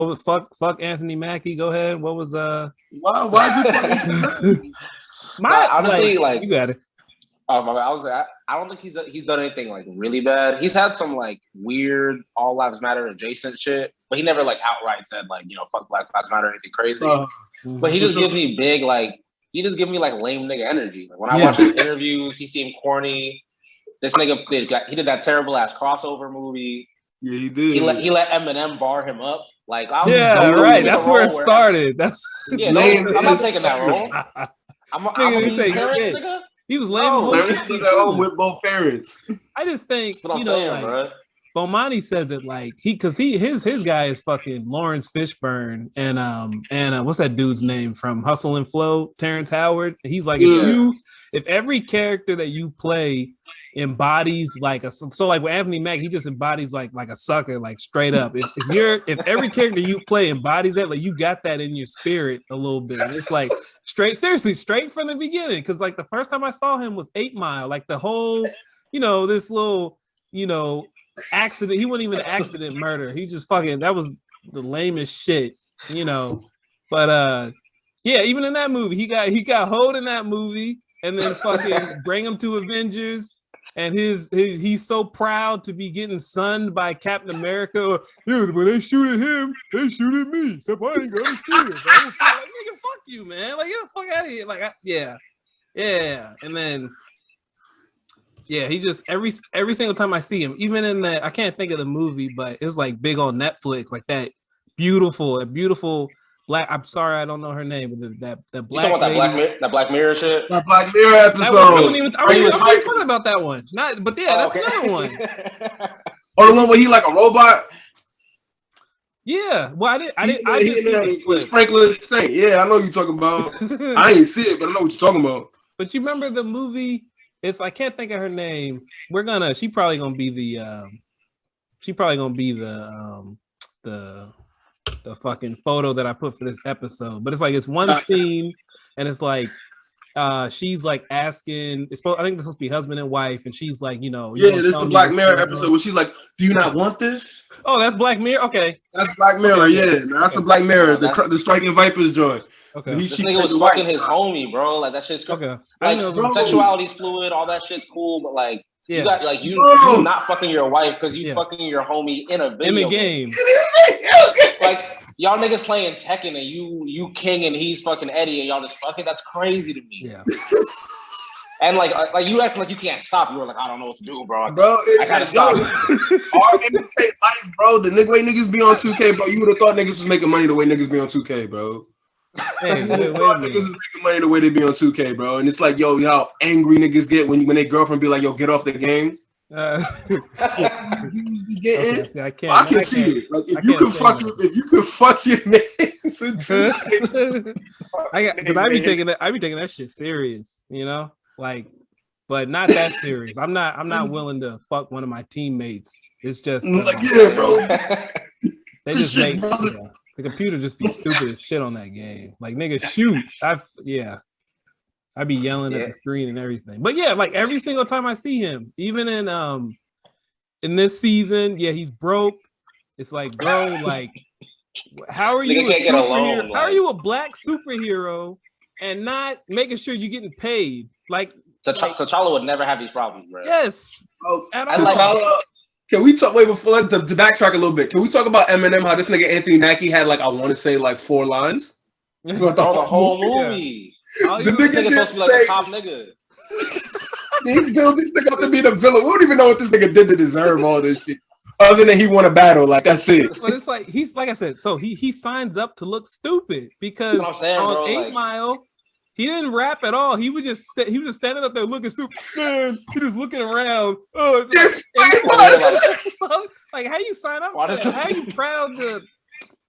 What was fuck Anthony Mackie? Go ahead. What was Why is it honestly, like you got it. Oh my bad. I don't think he's done anything like really bad. He's had some like weird all lives matter adjacent shit, but he never like outright said like, you know, fuck Black Lives Matter or anything crazy. But he just gives me big like he just gives me like lame nigga energy. Like when I watch his interviews, he seemed corny. This nigga he did that terrible ass crossover movie. Yeah, he did. He let Eminem bar him up. Like I was right. That's where it started. That's I'm not taking that role. I'm gonna be Clarence, nigga. He was laying with both parents. I just think that's what I'm saying, bro. Bomani says it like his guy is fucking Lawrence Fishburne and what's that dude's name from Hustle and Flow? Terrence Howard. He's like if every character that you play embodies like like with Anthony Mackie, he just embodies like a sucker, like straight up. If every character you play embodies that, like you got that in your spirit a little bit. And it's like straight from the beginning. Because like the first time I saw him was 8 Mile, like the whole, this little, accident. He wasn't even an accident murder. He just that was the lamest shit, But even in that movie, he got hold in that movie and then fucking bring him to Avengers. And he's so proud to be getting sunned by Captain America. Or, when they shoot at him, they shoot at me. Somebody got to shoot him. Like, nigga, fuck you, man. Like, get the fuck out of here. Like, yeah. And then, he just every single time I see him, even in that, I can't think of the movie, but it's like big on Netflix, like that beautiful black. I'm sorry, I don't know her name, but that black. You talking about that Black Mirror shit? That Black Mirror episode. I wasn't talking about that one. That's another one. Or the one where he like a robot. Yeah, well, I didn't. With Franklin Saint. Yeah, I know you're talking about. I ain't see it, but I know what you're talking about. But you remember the movie? I can't think of her name. She probably gonna be the fucking photo that I put for this episode. But it's one scene, and it's like she's like asking. I think it's supposed to be husband and wife, and she's like, this is the Black Mirror episode where she's like, "Do you not want this?" Oh, that's Black Mirror. Okay, that's Black Mirror. Okay. Yeah, that's the Black Mirror. The Striking Vipers joint. Okay, this nigga was fucking his homie, bro. Like that shit's crazy. Okay, like sexuality's fluid, all that shit's cool, but like. Yeah. You got like you not fucking your wife because you fucking your homie in a video in the game. Like y'all niggas playing Tekken and you King and he's fucking Eddie and y'all just fucking. That's crazy to me. Yeah. And like you act like you can't stop. You were like, I don't know what to do, bro. I gotta stop. Life, bro. The way niggas be on 2K, bro. You would have thought niggas was making money the way niggas be on 2K, bro. Hey, niggas is making money the way they be on 2K, bro. And it's like, yo, how angry niggas get when their girlfriend be like, yo, get off the game. I can see it. Like if you could fuck your man in 2K. Because I be taking that shit serious, like, but not that serious. I'm not willing to fuck one of my teammates. It's just like, yeah, bro. They just make the computer just be stupid as shit on that game. Like, nigga, shoot. I be yelling at the screen and everything. But yeah, like every single time I see him, even in this season, he's broke. It's like, bro, like, how are you a superhero? How are you a black superhero and not making sure you're getting paid? Like, T'Challa would never have these problems, bro. Yes. T'Challa. Can we talk before to backtrack a little bit? Can we talk about Eminem? How this nigga Anthony Mackie had like I want to say like 4 lines. The whole movie. Yeah. The nigga supposed to be like a top nigga. He built this nigga up to be the villain. We don't even know what this nigga did to deserve all this shit. Other than he won a battle, like that's it. But it's like he's like I said. So he signs up to look stupid because on 8 Mile. He didn't rap at all. He was just standing up there looking stupid. Man, he just looking around. Oh, like how you sign up? How you proud to?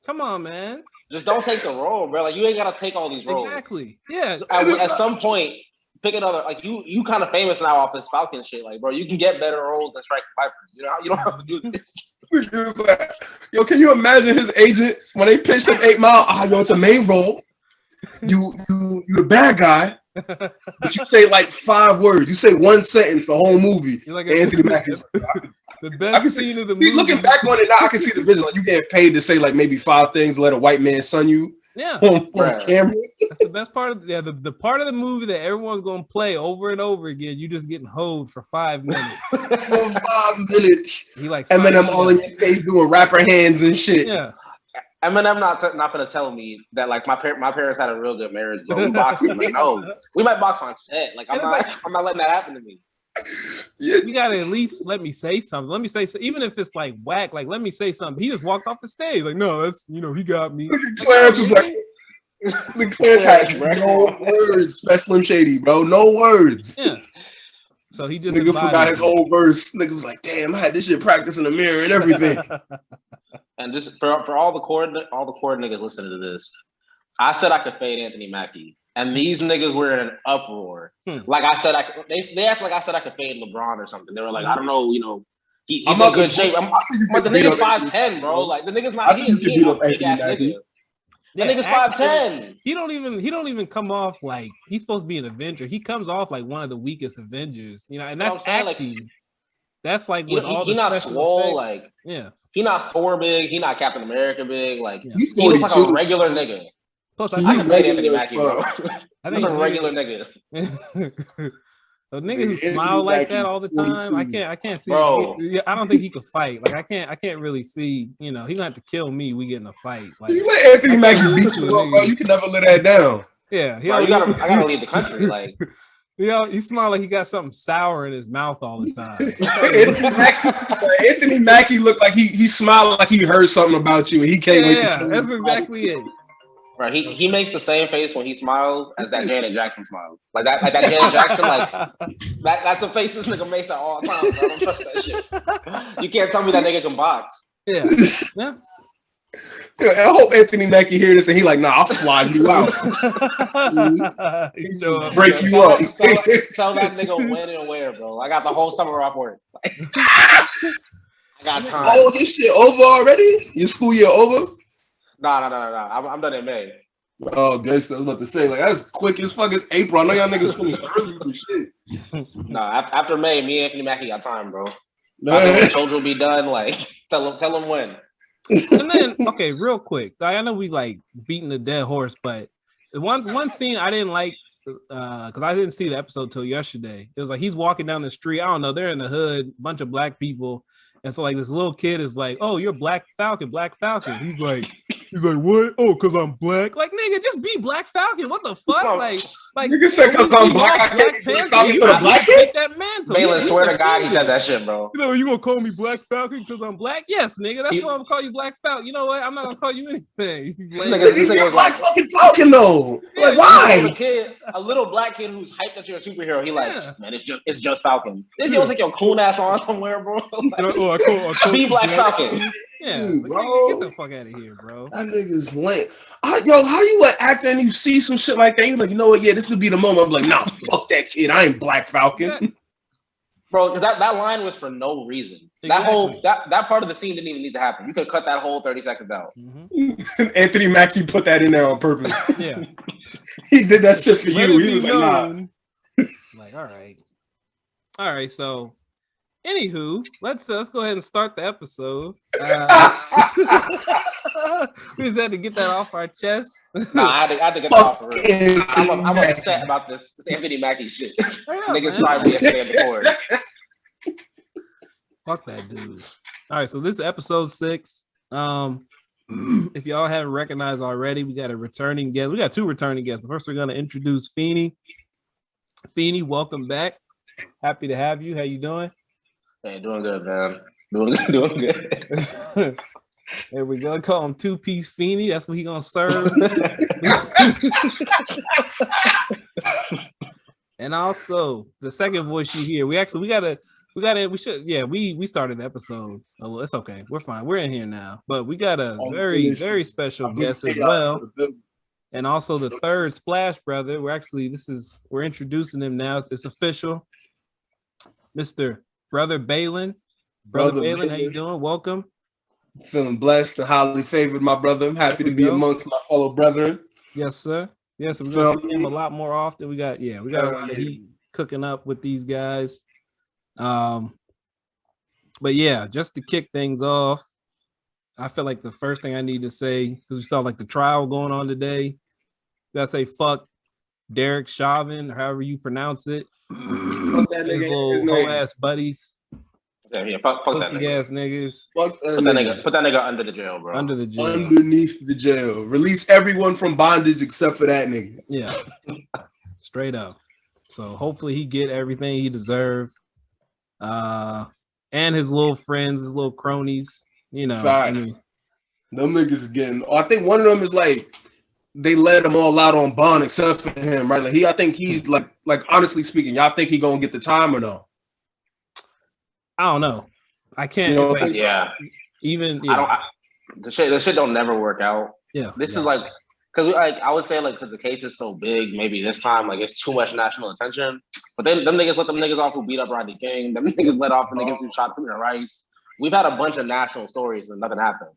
Come on, man. Just don't take the role, bro. Like you ain't gotta take all these roles. Exactly. Yeah. So at some point, pick another. Like you kind of famous now off this Falcon shit. Like, bro, you can get better roles than Striking Vipers. You don't have to do this. Yo, can you imagine his agent when they pitched him 8 Mile? Yo, it's a main role. You the bad guy, but you say like 5 words. You say one sentence the whole movie. Like Anthony Mackie. The best scene of the movie. Looking back on it now, I can see the vision. Like you getting paid to say like maybe 5 things to let a white man son you. Yeah, on camera. That's the best part of the part of the movie that everyone's gonna play over and over again. You just getting hoed for 5 minutes. For 5 minutes. He like Eminem all in your face doing rapper hands and shit. Yeah. Eminem not gonna tell me that like my parents had a real good marriage, but we boxing. Like, no, we might box on set. Like I'm not letting that happen to me. You gotta at least let me say something. Let me say even if it's like whack, like let me say something. He just walked off the stage, like, no, that's he got me. Clarence was like, Clarence had no words, Slim Shady, bro. No words. Yeah. So he just nigga forgot his whole verse. Nigga was like, damn, I had this shit practice in the mirror and everything. And just for all the core niggas listening to this, I said I could fade Anthony Mackie. And these niggas were in an uproar. Like I said, they act like I said I could fade LeBron or something. They were like, I don't know, he's in good shape. But the nigga's 5'10", bro. Like the nigga's not. He's a big ass nigga. That nigga's 5'10". He don't even come off like he's supposed to be an Avenger. He comes off like one of the weakest Avengers. And that's acting. Like, that's like with all the not swole. Effects. Like he not Thor big. He not Captain America big. Like he looks like a regular nigga. Plus, I can play Anthony Mackie, bro. He's a regular nigga. A nigga who smile like that all the time, I can't see. Bro. I don't think he could fight. Like I can't really see. He gonna have to kill me. We get in a fight. Like you let Anthony Mackie beat you up, bro. You can never let that down. Yeah, bro, I gotta leave the country. Like he smile like he got something sour in his mouth all the time. Anthony Mackie looked like he smiled like he heard something about you and he can't wait to tell that's exactly it. Right, he makes the same face when he smiles as that Janet Jackson smile. Like that Janet Jackson, like that's the face this nigga makes at all times. I don't trust that shit. You can't tell me that nigga can box. Yeah. I hope Anthony Mackie hear this and he like, nah, I'll fly you out. Break you up. Tell that nigga when and where, bro. I got the whole summer off work. I got time. Oh, this shit over already? Your school year over? No. I'm done in May. Oh, good. So I was about to say, like, that's quick as fuck as April. I know y'all niggas finished early with shit. No, after May, me and Anthony Mackie got time, bro. When children will be done, like, tell them when. And then, okay, real quick. I know we like beating the dead horse, but the one scene I didn't like because I didn't see the episode till yesterday. It was like he's walking down the street. I don't know. They're in the hood, bunch of black people. And so like this little kid is like, oh, you're Black Falcon. He's like, what? Oh, because I'm black. Like, nigga, just be Black Falcon. What the fuck? Like nigga said because I'm black. Take that mantle. Malin, swear to God, he said that shit, bro. You gonna call me Black Falcon because I'm black? Yes, nigga. That's why I'm gonna call you Black Falcon. You know what? I'm not gonna call you anything. This nigga was Black fucking Falcon though. Like, why? A little black kid who's hyped that you're a superhero. He like, man, it's just Falcon. This you don't take your cool ass on somewhere, bro. Be Black Falcon. Yeah, bro. Get the fuck out of here, bro. That nigga's lame. How do you like after and you see some shit like that? You're like, you know what? Yeah, this could be the moment. I'm like, nah, fuck that kid. I ain't Black Falcon. Bro, because that line was for no reason. Exactly. That part of the scene didn't even need to happen. You could cut that whole 30 seconds out. Mm-hmm. Anthony Mackie put that in there on purpose. Yeah. He did that shit for you. He was like, nah. Like, all right, so anywho, let's go ahead and start the episode. We just had to get that off our chest. Nah, I had to get that off for real. I'm upset about this Anthony Mackie shit. Niggas tried me yesterday at the court. Fuck that dude. All right, so this is episode 6. If y'all haven't recognized already, we got a returning guest. We got 2 returning guests. First, we're gonna introduce Feeney. Feeney, welcome back. Happy to have you. How you doing? Hey, doing good, man. Doing good. There we go. Call him 2-piece Feeney. That's what he gonna serve. And also the second voice you hear. We started the episode. Oh, it's okay. We're fine. We're in here now. But we got a very special guest as well. And also the third Splash brother. We're introducing him now. It's official. Mr. Brother Balin. Brother Balin, how you doing? Welcome. Feeling blessed and highly favored, my brother. I'm happy to be amongst my fellow brethren. Yes, sir. Yes, we're gonna see him a lot more often. We got a lot of heat cooking up with these guys. We're But yeah, just to kick things off, I feel like the first thing I need to say, because we saw like the trial going on today, gotta say fuck Derek Chauvin, or however you pronounce it. Fuck that His nigga. little whole ass buddies. Yeah, fuck that Pussy nigga. ass niggas. Fuck Put that nigga under the jail, bro. Under the jail. Underneath the jail. Release everyone from bondage except for that nigga. Yeah. Straight up. So hopefully he get everything he deserves. And his little friends, his little cronies, you know. Facts. Them niggas is getting. I think one of them is like they let them all out on bond except for him, right? Like I think he's like honestly speaking, y'all think he gonna get the time or no? I don't know. I can't. The shit don't never work out. Yeah. This is like because I would say like because the case is so big, maybe this time like it's too much national attention. But then them niggas let them niggas off who beat up Rodney King. Them niggas let off the niggas who shot Tamir Rice. We've had a bunch of national stories and nothing happened.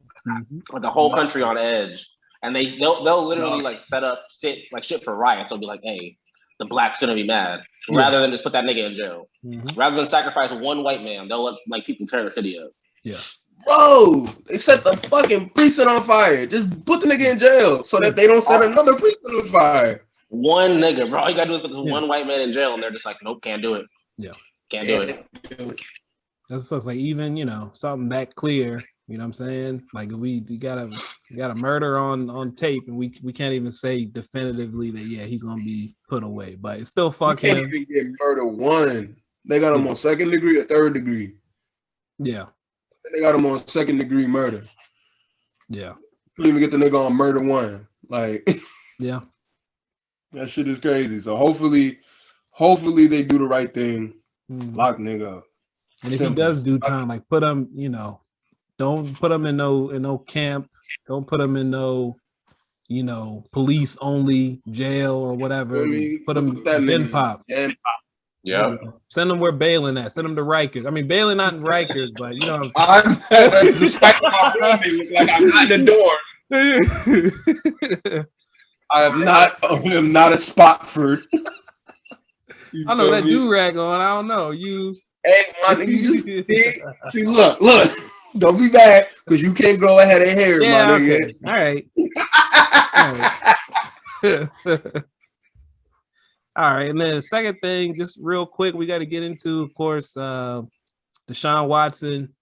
With the whole country on edge, and they'll literally like set up shit for riots. They'll be like, hey, the blacks gonna be mad, rather than just put that nigga in jail. Rather than sacrifice one white man, they'll let like people tear the city up. Yeah. Bro, they set the fucking precinct on fire. Just put the nigga in jail so that they don't set another precinct on fire. One nigga, bro. All you gotta do is put this one white man in jail, and they're just like, nope, can't do it. Yeah. Can't do it. That sucks. Like even, something that clear, you know what I'm saying? Like we got a murder on tape, and we can't even say definitively that he's gonna be put away. But it's still fucking. You can't even get murder one. They got him on second degree or third degree. Yeah. They got him on second degree murder. Yeah. Couldn't even get the nigga on murder one. Like yeah. That shit is crazy. So hopefully they do the right thing. Lock nigga up. And if he does do time, like put him, don't put him in no camp. Don't put him in no, police only jail or whatever. Put him in pop. Yeah. Send him where Balin at. Send him to Rikers. I mean, Balin not in Rikers, but I'm despite my family look like I'm not in the dorm. I am not at Spockford. I know that do-rag on. I don't know. Hey, my nigga, you just see, look. Don't be bad because you can't grow a head of hair, my nigga. Okay. All right. All right. And then the second thing, just real quick, we got to get into, of course, Deshaun Watson.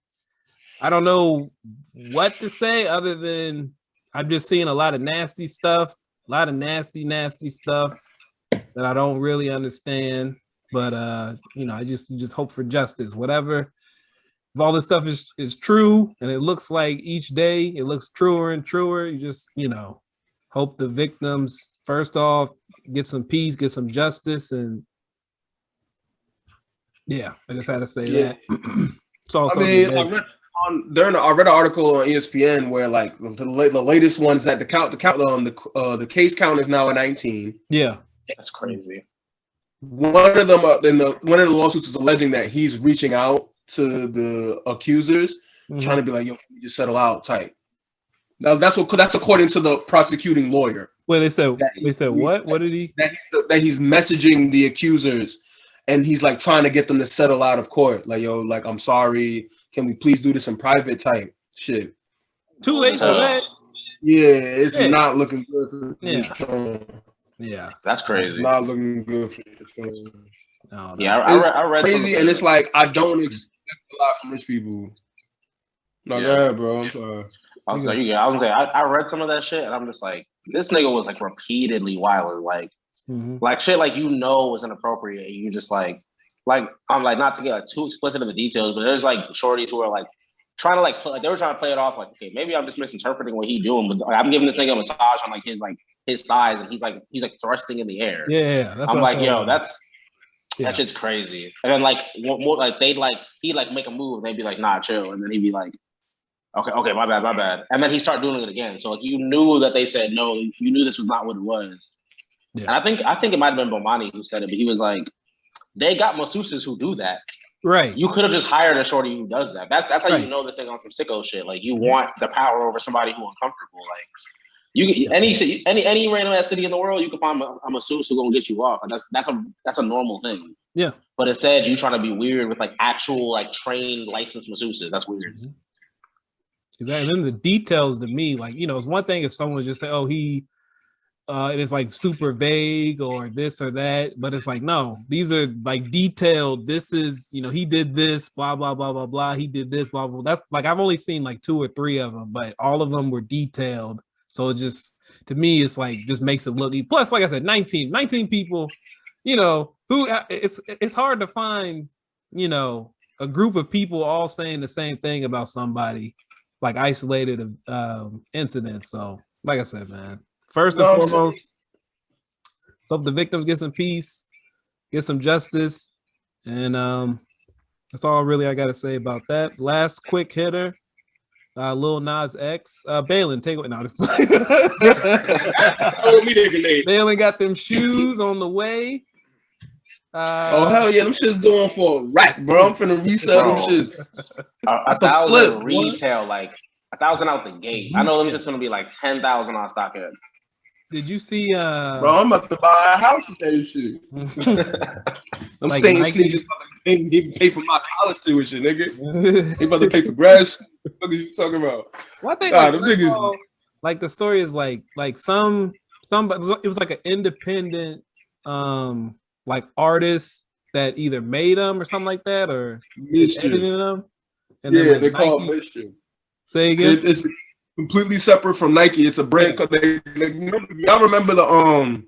I don't know what to say other than I'm just seeing a lot of nasty stuff, a lot of nasty stuff that I don't really understand. But I just hope for justice. Whatever. If all this stuff is true and it looks like each day it looks truer and truer, you just, hope the victims, first off, get some peace, get some justice, and I just had to say that. I read an article on ESPN where like the latest ones that the case count is now at 19. Yeah, that's crazy. One of them one of the lawsuits is alleging that he's reaching out to the accusers, trying to be like, "Yo, can we just settle out tight?" Now that's according to the prosecuting lawyer. Well, they said what? What did he? That he's messaging the accusers, and he's like trying to get them to settle out of court. Like, yo, like I'm sorry. Can we please do this in private type shit? Too late for that. Yeah, it's not looking good for Deshaun. Yeah, that's crazy. It's not looking good for Deshaun. No. Yeah, I read crazy, and it's like I don't expect a lot from rich people. No, go ahead, bro. I'm sorry. I was saying, I read some of that shit, and I'm just like, this nigga was like repeatedly wild, like shit, like was inappropriate. And you just like I'm like not to get like too explicit in the details, but there's like shorties who are like trying to they were trying to play it off like, okay, maybe I'm just misinterpreting what he's doing, but I'm giving this nigga a massage on his thighs, and he's like thrusting in the air. Yeah, that's I'm like, yo, that shit's crazy. And then like more like he'd make a move, and they'd be like, nah, chill, and then he'd be like, okay, my bad. And then he started doing it again. So like you knew that they said no, you knew this was not what it was. Yeah. And I think it might have been Bomani who said it, but he was like, they got masseuses who do that. Right. You could have just hired a shorty who does that. That's how you know this thing on some sicko shit. Like you want the power over somebody who's uncomfortable. Like Any random ass city in the world, you can find a masseuse who's gonna get you off. That's a normal thing. Yeah. But instead, you trying to be weird with like actual like trained licensed masseuses. That's weird. Exactly. And then the details to me, like, you know, it's one thing if someone just say, "Oh, he," it is like super vague or this or that, but it's like, no, these are like detailed. This is, you know, he did this, blah blah blah blah blah. He did this, blah blah. That's like I've only seen like 2 or 3 of them, but all of them were detailed. So it just, to me, it's like just makes it look. Plus, like I said, 19 people, you know, who it's hard to find, you know, a group of people all saying the same thing about somebody, like isolated incidents. So, like I said, man, first and foremost, hope the victims get some peace, get some justice, and that's all really I got to say about that. Last quick hitter. Lil Nas X, Balin, take it. No, Balin got them shoes on the way. Oh hell yeah, them shit's going for a rack, bro. I'm finna resell them shits. 1,000 retail, like 1,000 out the gate. I know them shit's gonna be like 10,000 on StockX. Did you see? Bro, I'm about to buy a house with that shit. I'm like saying sneakers pay for my college tuition, nigga. They about to pay for grass. What are you talking about? Well, I think like, niggas, like the story is like some it was like an independent like artist that either made them or something like that or edited them. And then, like, they call it Mischief. Say again. It's completely separate from Nike. It's a brand. Y'all remember the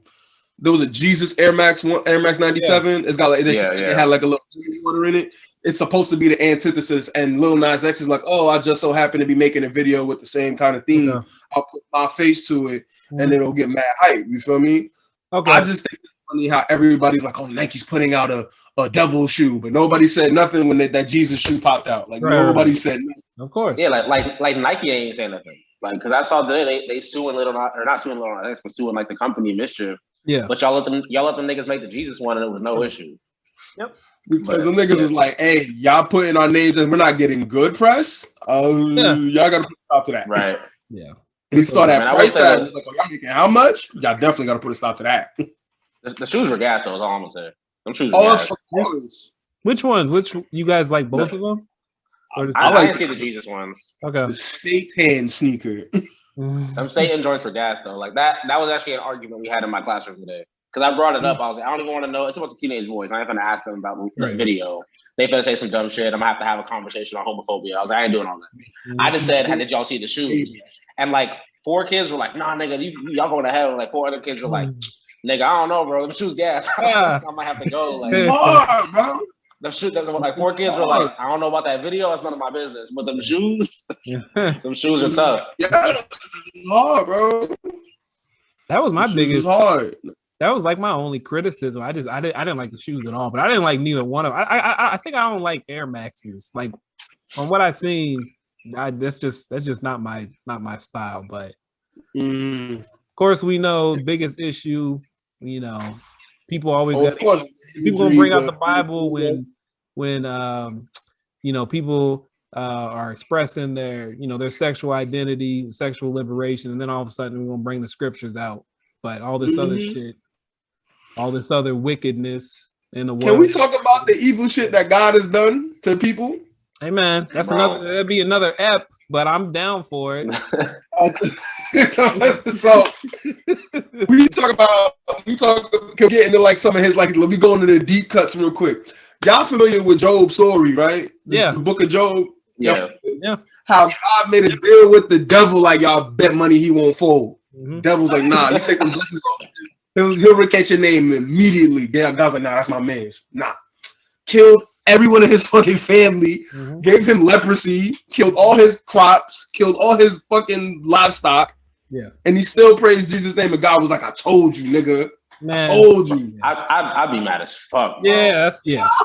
there was a Jesus Air Max 97. It's got like it had like a little water in it. It's supposed to be the antithesis, and Lil Nas X is like, oh, I just so happen to be making a video with the same kind of theme. Okay. I'll put my face to it, and it'll get mad hype. You feel me? Okay. I just think it's funny how everybody's like, oh, Nike's putting out a devil shoe, but nobody said nothing when that Jesus shoe popped out. Like nobody said nothing. Of course. Yeah, like Nike ain't saying nothing. Like, because I saw they suing Lil Nas, or not suing Lil Nas X, but suing like the company Mischief. Yeah. But y'all let them niggas make the Jesus one, and it was no issue. Yep. Because the niggas was like, hey, y'all putting our names and we're not getting good press. Y'all gotta put a stop to that. Right. Yeah. We saw that price tag. Like, oh, y'all making how much? Y'all definitely gotta put a stop to that. The shoes were gas, though, is all I'm gonna say. Them shoes were gas. Of course. Which ones? Which you guys like both of them? I didn't see the Jesus ones. Okay. The Satan sneaker. Them Satan joints for gas though. Like that was actually an argument we had in my classroom today. Because I brought it up. I was like, I don't even want to know. It's about the teenage boys. I ain't gonna ask them about the video. They better say some dumb shit. I'm gonna have a conversation on homophobia. I was like, I ain't doing all that. I just said, did y'all see the shoes? And like 4 kids were like, nah, nigga, y'all going to hell. And like 4 other kids were like, nigga, I don't know, bro. Them shoes gas. I might have to go. Like, hard, bro. Them shoes, like 4 kids were like, I don't know about that video. That's none of my business. But them shoes, them shoes are tough. Yeah, hard, bro. That was my biggest. Hard. That was like my only criticism. I didn't like the shoes at all, but I didn't like neither one of them. I think I don't like Air Maxes. Like from what I've seen, that's just not my style. But of course, we know the biggest issue. You know, people always people gonna bring out the Bible when you know, people are expressing their sexual identity, sexual liberation, and then all of a sudden we're gonna bring the scriptures out. But all this other shit, all this other wickedness in the world. Can we talk about the evil shit that God has done to people? Hey man, that'd be another ep, but I'm down for it. So we get into like some of his, like, let me go into the deep cuts real quick. Y'all familiar with Job's story, right? The book of Job. Yeah. How God made a deal with the devil, like, y'all bet money he won't fold. Devil's like, nah, you take them blessings off. He'll recant your name immediately. God's like, nah, that's my man's. Nah. Killed everyone in his fucking family, gave him leprosy, killed all his crops, killed all his fucking livestock. Yeah. And he still praised Jesus' name, and God was like, I told you, nigga. Man. I told you. I'd be mad as fuck, bro. Yeah,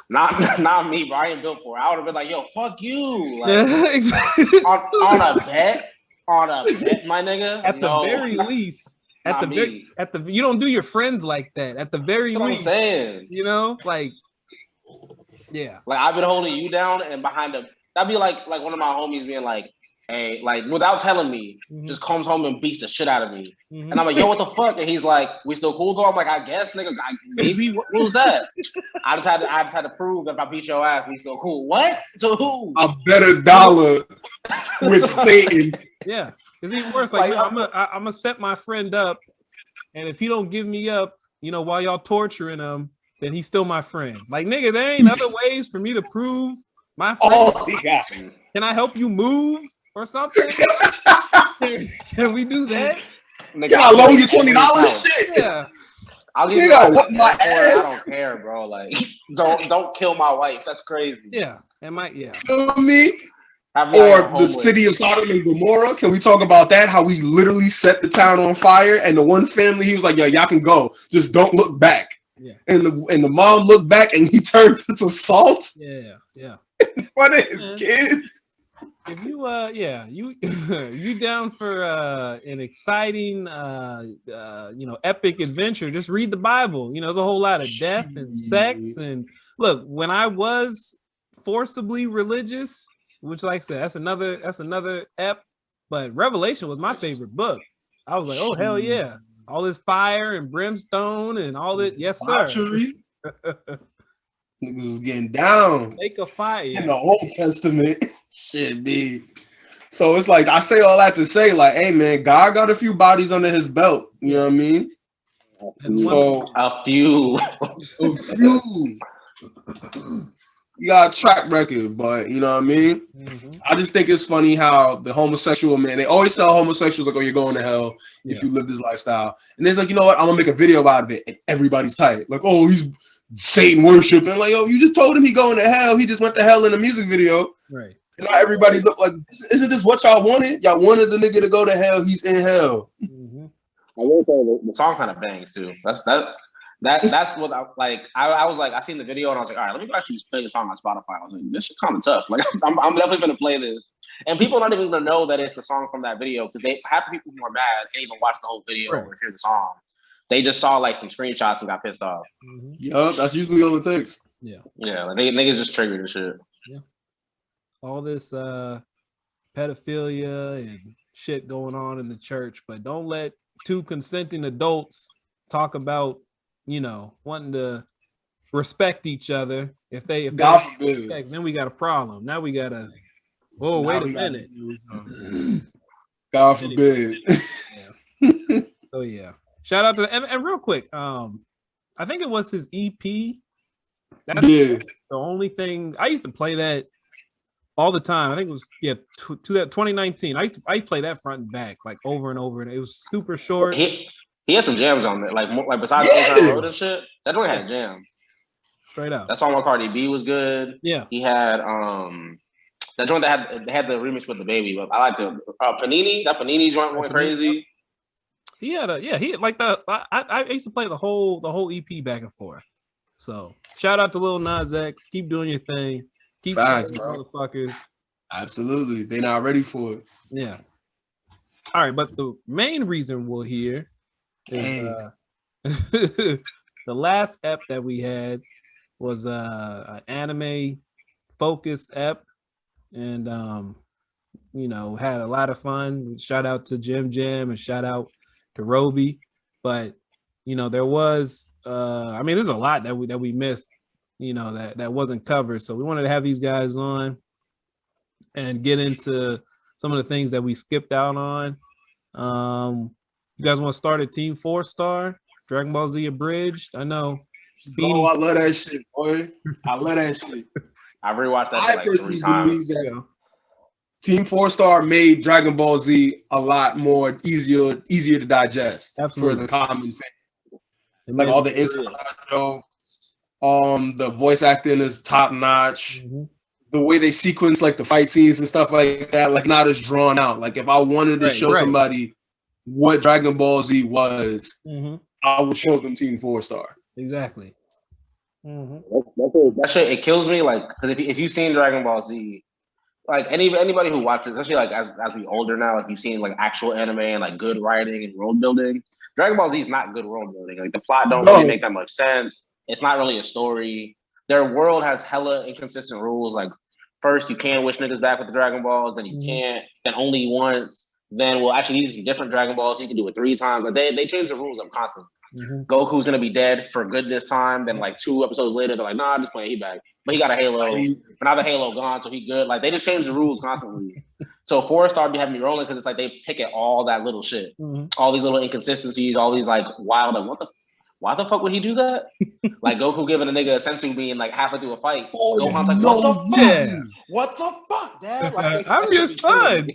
Not me, bro. I ain't built for it. I would have been like, yo, fuck you. Like, exactly. on a bet, my nigga. At the very least. You don't do your friends like that. At the very least. What I'm saying. You know, like, yeah. Like, I've been holding you down, and behind that'd be like one of my homies being like, hey, like without telling me, just comes home and beats the shit out of me. And I'm like, yo, what the fuck? And he's like, we still cool though? I'm like, I guess, nigga, maybe. What was that? I just had to prove that if I beat your ass, we still cool. What? To who? A better dollar with Satan. Yeah, it's even worse. Like, no, I'm gonna set my friend up, and if he don't give me up, while y'all torturing him, then he's still my friend. Like, nigga, there ain't other ways for me to prove my friend. Oh, he got me. Can I help you move or something? Can we do that? Nigga, I'll loan you $20. Shit. Yeah. I'll give you my ass. I don't care, bro. Like, don't kill my wife. That's crazy. Yeah, it might. Yeah. You know me? Or the city of Sodom and Gomorrah. Can we talk about that? How we literally set the town on fire, and the one family, he was like, "Yo, y'all can go. Just don't look back." Yeah. And the mom looked back, and he turned into salt. Yeah. Yeah. What is kids? If you you down for an exciting epic adventure, just read the Bible. There's a whole lot of death and sex, and look, when I was forcibly religious, which, like I said, that's another ep, but Revelation was my favorite book. I was like, oh hell yeah, all this fire and brimstone and all that. Yes, sir. Niggas was getting down. Lake of fire in the Old Testament. Shit, B. So it's like, I say all that to say, like, hey man, God got a few bodies under his belt. You know what I mean? A few. You got a track record, but you know what I mean? I just think it's funny how the homosexual man, they always tell homosexuals, like, oh, you're going to hell if you live this lifestyle. And it's like, you know what? I'm gonna make a video about it, and everybody's tight. Like, oh, he's Satan worshiping. Like, oh, you just told him he going to hell. He just went to hell in a music video. Right. And now everybody's up like, isn't this what y'all wanted? Y'all wanted the nigga to go to hell. He's in hell. I will say the song kind of bangs too. That's what I was like. I seen the video and I was like, all right, let me actually just play the song on Spotify. I was like, this shit kind of tough. Like, I'm definitely gonna play this, and people are not even gonna know that it's the song from that video because half the people who are mad can't even watch the whole video or hear the song. They just saw like some screenshots and got pissed off. Yup, that's usually all it takes. Yeah, like niggas just triggered and shit. Yeah, all this pedophilia and shit going on in the church, but don't let two consenting adults talk about wanting to respect each other. If they respect, then we got a problem. Now we gotta. Oh, wait a minute. God forbid. Oh yeah. Shout out to and real quick. I think it was his EP. That's the only thing I used to play that all the time. I think it was 2019. I play that front and back like over and over, and it was super short. He had some jams on it, like besides Old Road and shit. That joint had jams. Straight up. That song with Cardi B was good. Yeah. He had that joint that had the remix with the baby. But I like the Panini. That Panini joint went crazy. He had I used to play the whole EP back and forth. So shout out to Lil Nas X. Keep doing your thing. Keep motherfuckers. Absolutely. They not ready for it. Yeah. All right, but the main reason we're here is the last ep that we had was an anime focused ep, and had a lot of fun. Shout out to Jim and shout out to Roby, but there was there's a lot that we missed, that wasn't covered. So we wanted to have these guys on and get into some of the things that we skipped out on. You guys want to start at Team 4-Star, Dragon Ball Z Abridged? I know. Oh, I love that shit, boy. I love that shit. I rewatched that shit like 3 times. Team 4-Star made Dragon Ball Z a lot more easier to digest. Absolutely. For the common fan. Like all the inside the voice acting is top notch. The way they sequence like the fight scenes and stuff like that, like not as drawn out. Like if I wanted to show somebody what Dragon Ball Z was, I would show them Team 4-Star. Exactly. That shit, it kills me. Like, because if you've seen Dragon Ball Z, like anybody who watches, especially like as we older now, like you've seen like actual anime and like good writing and world building. Dragon Ball Z is not good world building. Like the plot don't really make that much sense. It's not really a story. Their world has hella inconsistent rules. Like first you can wish niggas back with the Dragon Balls, then you can't, then only once. Then we'll actually use different Dragon Balls. So you can do it 3 times. But they change the rules up constantly. Goku's gonna be dead for good this time. Then like 2 episodes later, they're like, nah, I'm just playing. He back, but he got a Halo. But now the Halo gone, so he good. Like they just change the rules constantly. So 4-star be having me rolling because it's like they pick at all that little shit, all these little inconsistencies, all these like wild. Like why the fuck would he do that? Like Goku giving a nigga a sensu bean like halfway through a fight. Gohan's like, what the fuck? What the fuck, Dad? Like, I'm your son.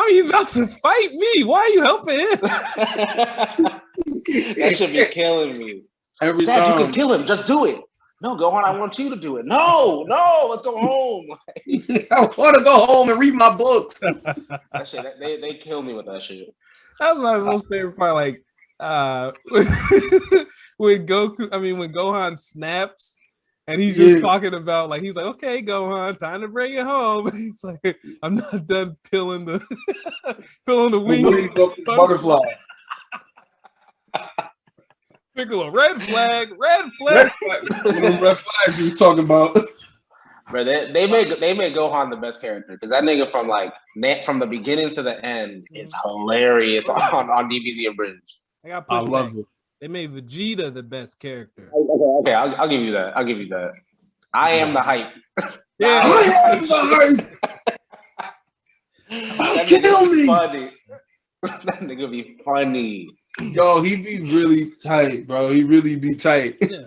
He's about to fight me. Why are you helping him? That should be killing me. Every Dad, time. you can kill him. Just do it. No, Gohan, I want you to do it. No, let's go home. I want to go home and read my books. That shit, they kill me with that shit. That was my most favorite part. Like, when Gohan snaps and he's just talking about like he's like, okay, Gohan, time to bring it home. And he's like, I'm not done peeling the wings. Butterfly. Piccolo, red flag. Red flags you was talking about. Bro, they made Gohan the best character because that nigga from the beginning to the end is hilarious on DBZ Abridged. I love it. They made Vegeta the best character. Okay, I'll give you that. I am the hype. Yeah, I am the hype. Kill me. Funny. That nigga be funny. Yo, he be really tight, bro. He really be tight. Yeah.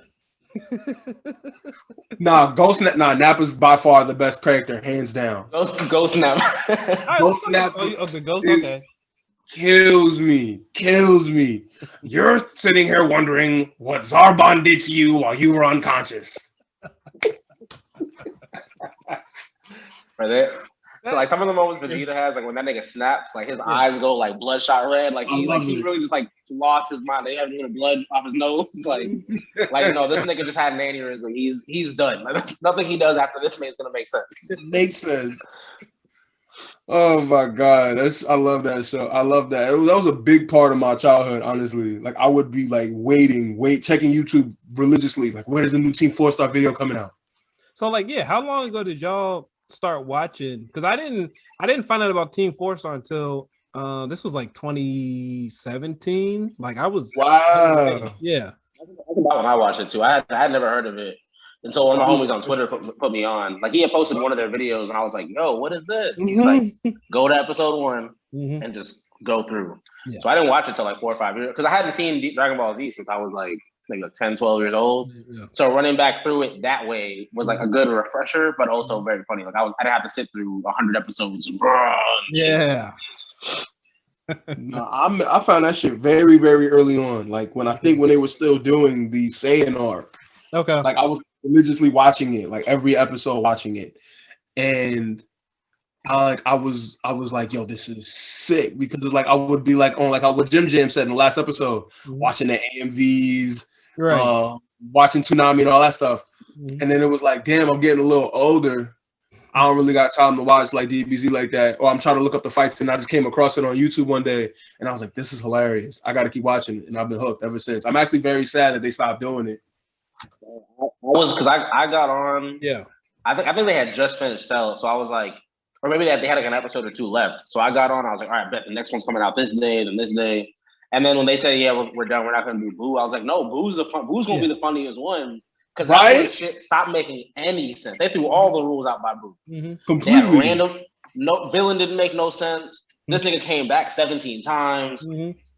Nappa's by far the best character, hands down. Ghost Nappa. Ghost Nappa. The ghost. Okay. Kills me. You're sitting here wondering what Zarbon did to you while you were unconscious. So like some of the moments Vegeta has, like when that nigga snaps, like his eyes go like bloodshot red, like he really just like lost his mind. They haven't even blood off his nose, like this nigga just had an aneurysm. He's done. Like, nothing he does after this is gonna make sense. It makes sense. Oh my god, I love that show. I love that. That was a big part of my childhood, honestly. Like I would be like checking YouTube religiously. Like, where's the new Team 4-Star video coming out? So like, yeah, how long ago did y'all start watching? Because I didn't find out about Team 4-Star until this was like 2017. Like I was yeah. When I watched it too, I had never heard of it. And so one of my homies on Twitter put me on. Like he had posted one of their videos, and I was like, "Yo, what is this?" He's like, "Go to episode 1 and just go through." Yeah. So I didn't watch it till like 4 or 5 years because I hadn't seen Dragon Ball Z since I was like 10, 12 years old. Yeah. So running back through it that way was like a good refresher, but also very funny. Like I didn't have to sit through 100 episodes. Yeah. No, I found that shit very, very early on. Like when they were still doing the Saiyan arc. Okay. Like I was religiously watching it, like every episode watching it, and I was like, yo, this is sick, because it's like I would be like on like what Jim Jam said in the last episode, watching the AMVs, right, watching Toonami and all that stuff, and then it was like, damn, I'm getting a little older. I don't really got time to watch like DBZ like that, or I'm trying to look up the fights, and I just came across it on YouTube one day, and I was like, this is hilarious. I got to keep watching it, and I've been hooked ever since. I'm actually very sad that they stopped doing it. I got on. Yeah, I think they had just finished Cell, so I was like, or maybe they had like an episode or 2 left. So I got on. I was like, all right, bet the next one's coming out this day, then this day. And then when they said, yeah, we're done, we're not gonna do Boo, I was like, no, Boo's gonna be the funniest one, because that shit stopped making any sense. They threw all the rules out by Boo. Completely random. No villain didn't make no sense. This nigga came back 17 times.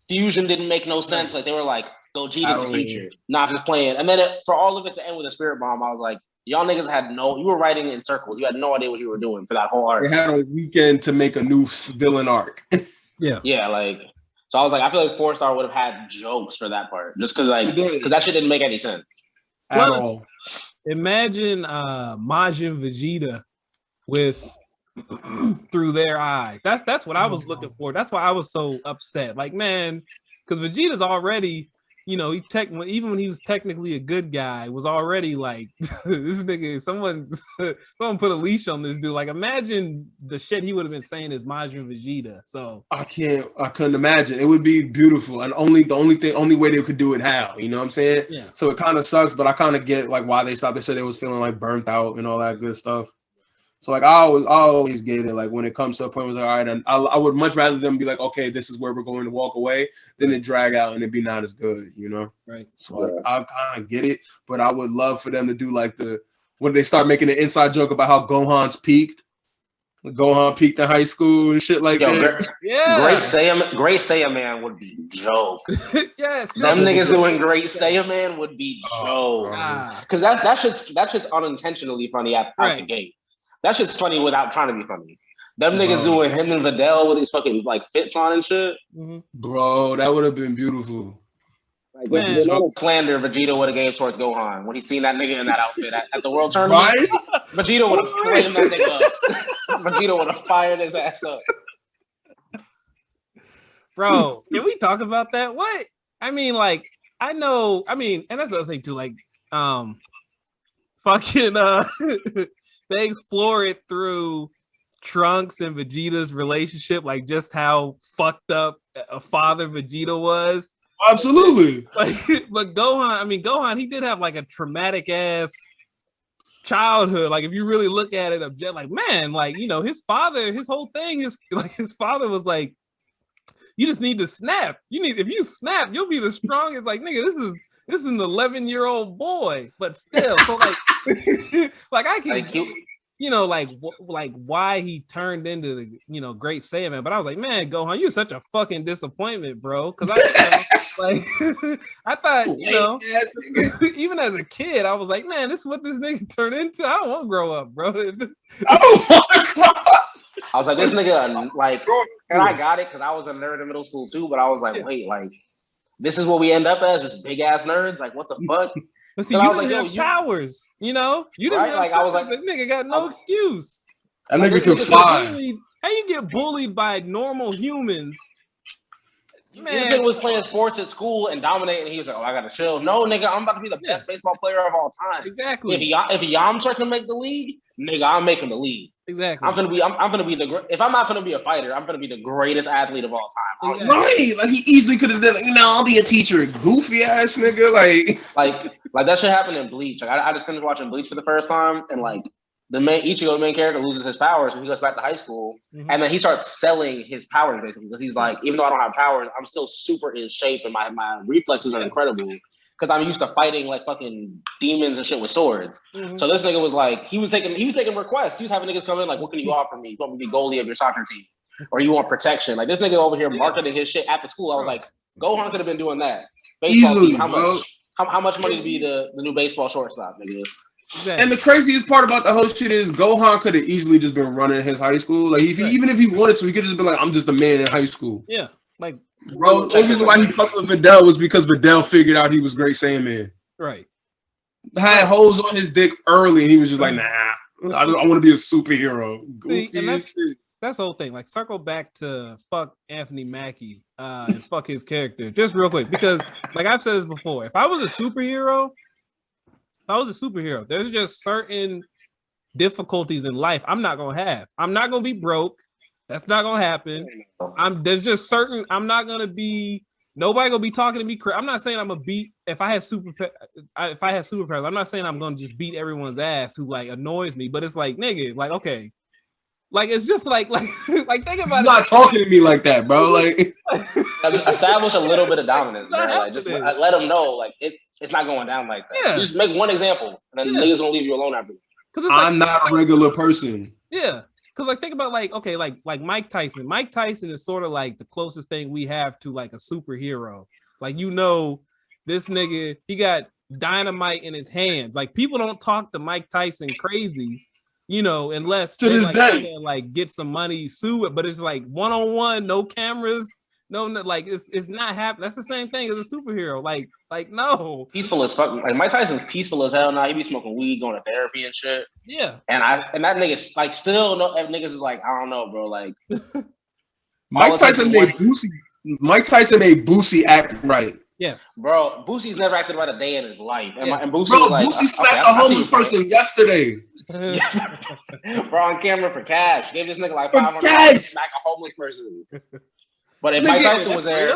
Fusion didn't make no sense. Like they were like, Gogeta's the future, not just playing. And then for all of it to end with a spirit bomb, I was like, y'all niggas you were writing in circles. You had no idea what you were doing for that whole arc. They had a weekend to make a new villain arc. Yeah, like, so I was like, I feel like 4-Star would have had jokes for that part, just because that shit didn't make any sense at all. Imagine Majin Vegeta with through their eyes. That's what I was looking for. That's why I was so upset. Like, man, because Vegeta's already, even when he was technically a good guy, was already like, this nigga, someone put a leash on this dude. Like, imagine the shit he would have been saying as Majin Vegeta. So I couldn't imagine. It would be beautiful, and the only way they could do it, how, you know what I'm saying? Yeah. So it kind of sucks, but I kind of get like why they stopped. They said they was feeling like burnt out and all that good stuff. So like I always get it. Like when it comes to a point where like, all right, and I would much rather them be like, okay, this is where we're going to walk away, than it drag out and it be not as good, you know? Right. So like, I kind of get it, but I would love for them to do like when they start making an inside joke about how Gohan's peaked. Gohan peaked in high school and shit like that. Great Saiyaman would be jokes. Yes. Them niggas doing Great Saiyaman would be jokes. Because that shit's unintentionally funny out the gate. That shit's funny without trying to be funny. Them niggas doing him and Videl with his fucking like fits on and shit. Bro, that would have been beautiful. Like the slander Vegeta would have gave towards Gohan when he seen that nigga in that outfit at the World Tournament. Right? Vegeta would have flamed that nigga up. Vegeta would have fired his ass up. Bro, can we talk about that? What? I mean, like, I know, I mean, and that's the other thing too, like, fucking, they explore it through Trunks and Vegeta's relationship, like just how fucked up a father Vegeta was. Absolutely. Like, but Gohan, he did have like a traumatic ass childhood. Like, if you really look at it, like, man, like, you know, his whole thing is like his father was like, you just need to snap. If you snap, you'll be the strongest. Like, nigga, this is an 11-year-old boy, but still, so like, like I can. You know, like why he turned into the, you know, Great Saiyaman. But I was like, man, Gohan, you're such a fucking disappointment, bro. Because I thought, you know, even as a kid, I was like, man, this is what this nigga turned into. I don't want to grow up, bro. I was like, this nigga, like, and I got it because I was a nerd in middle school too. But I was like, wait, like, this is what we end up as, just big ass nerds. Like, what the fuck? But see, you didn't have powers, you know? You didn't have like powers. I was like, that nigga got no excuse. That nigga can fly. How you get bullied by normal humans? Man. This nigga was playing sports at school and dominating. He was like, oh, I gotta chill. No, nigga, I'm about to be the best baseball player of all time. Exactly. If Yamcha can make the league, nigga, I'm making the league. Exactly. I'm gonna be the if I'm not gonna be a fighter, I'm gonna be the greatest athlete of all time. Exactly. Right. Like he easily could have done, you know, I'll be a teacher. Goofy ass nigga. Like that shit happened in Bleach. Like I just finished watching Bleach for the first time, and like Ichigo, the main character, loses his powers when he goes back to high school, and then he starts selling his powers basically because he's like, even though I don't have powers, I'm still super in shape and my reflexes are incredible because I'm used to fighting like fucking demons and shit with swords. So this nigga was like, he was taking requests. He was having niggas come in like, what can you offer me? You want me to be goalie of your soccer team, or you want protection? Like this nigga over here marketing his shit at the school. I was like, Gohan could have been doing that. Baseball easily, team, how much money to be the new baseball shortstop, nigga? Exactly. And the craziest part about the whole shit is Gohan could have easily just been running his high school. Like even if he wanted to, he could just been like, I'm just a man in high school. Yeah. Like, bro, the only reason why he fucked with Videl was because Videl figured out he was Great Saiyaman. Right. Had holes on his dick early, and he was just like, nah, I want to be a superhero. See, and that's the whole thing. Like, circle back to fuck Anthony Mackie and fuck his character. Just real quick. Because, like I've said this before, if I was a superhero, there's just certain difficulties in life I'm not going to have. I'm not going to be broke. That's not going to happen. There's just certain, I'm not going to be, nobody going to be talking to me. I'm not saying I'm going to beat, if I had superpowers, I'm not saying I'm going to just beat everyone's ass who like annoys me, but it's like, nigga, like, okay. Like, it's just like think about it. Not talking to me like that, bro. Like, establish a little bit of dominance, bro. Like, just let them know, like, it's not going down like that. Yeah. You just make one example, and then niggas gonna leave you alone after that. I'm not a regular person. Yeah, because like think about like okay, like Mike Tyson. Mike Tyson is sort of like the closest thing we have to like a superhero. Like, you know, this nigga, he got dynamite in his hands. Like, people don't talk to Mike Tyson crazy, you know, unless to they this day like get some money, sue it. But it's like one-on-one, no cameras. No, like it's not happening. That's the same thing as a superhero. Like no. Peaceful as fuck. Like Mike Tyson's peaceful as hell now. He be smoking weed, going to therapy and shit. Yeah. And that nigga like still no niggas is like, I don't know, bro. Like Mike Tyson made Boosie act right. Yes, bro. Boosie's never acted right a day in his life. And Boosie, bro, like, Boosie slapped a homeless person yesterday. Bro, on camera for cash. Gave this nigga like $500 to smack a homeless person. But if Mike Tyson was there,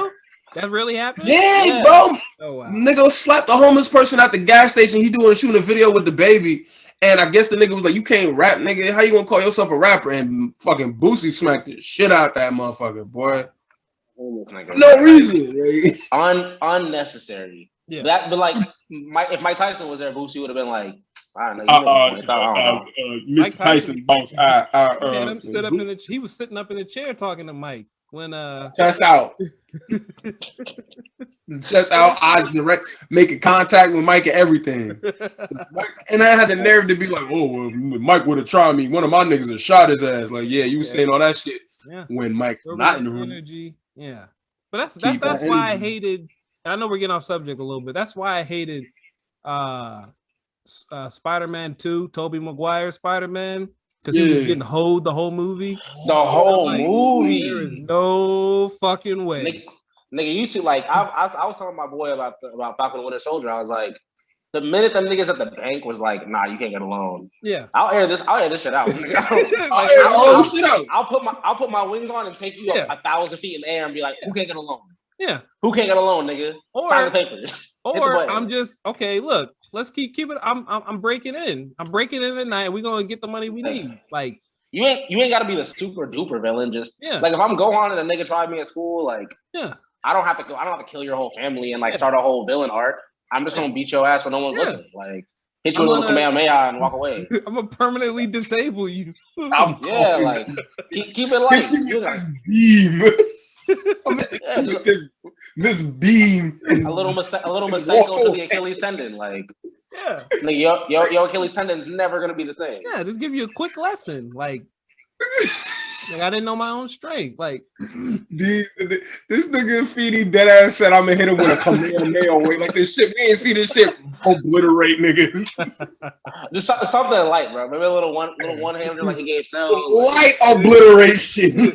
That really happened? Yeah, bro. Oh wow. Nigga slapped a homeless person at the gas station. He shooting a video with the baby. And I guess the nigga was like, you can't rap, nigga. How you gonna call yourself a rapper? And fucking Boosie smacked the shit out that motherfucker, boy. For no reason. Right? Unnecessary. Yeah. But like, if Mike Tyson was there, Boosie would have been like, I don't know. Mr. Tyson, boss. Him sit up he was sitting up in the chair talking to Mike when chest out. Chest out, eyes direct, making contact with Mike and everything. And I had the nerve to be like, oh, well, Mike would have tried me. One of my niggas would shot his ass. Like, yeah, you was saying all that shit when Mike's not in the room. Energy. Yeah. But that's why I hated. I know we're getting off subject a little bit. That's why I hated Spider-Man 2, Tobey Maguire Spider-Man, because he was getting hoed the whole movie. The whole movie. There is no fucking way. Nigga, you two like I was telling my boy about Falcon and Winter Soldier. I was like, the minute the niggas at the bank was like, nah, you can't get a loan. Yeah. I'll air this shit out. I'll put my wings on and take you up 1,000 feet in the air and be like, who can't get a loan? Yeah. Who can't get a loan, nigga? Sign the papers. Or I'm just okay. Look, let's keep it. I'm breaking in. I'm breaking in tonight. We're gonna get the money we need. Like you ain't gotta be the super duper villain. Just like if I'm Gohan and a nigga tried me at school, like I don't have to kill your whole family and like start a whole villain arc. I'm just gonna beat your ass when no one's looking. Like hit you with a little Kamehameha and walk away. I'm gonna permanently disable you. Like keep it light. This beam. This beam. A little Masenko to the Achilles tendon, like nigga, your Achilles tendon's never gonna be the same. Yeah, just give you a quick lesson, like I didn't know my own strength. Like this nigga Feedy dead ass said I'm gonna hit him with a Kamehameha way. Like this shit, we ain't see this shit obliterate niggas. Just something light, bro. Maybe a little one-hander like he gave Cell. Light obliteration.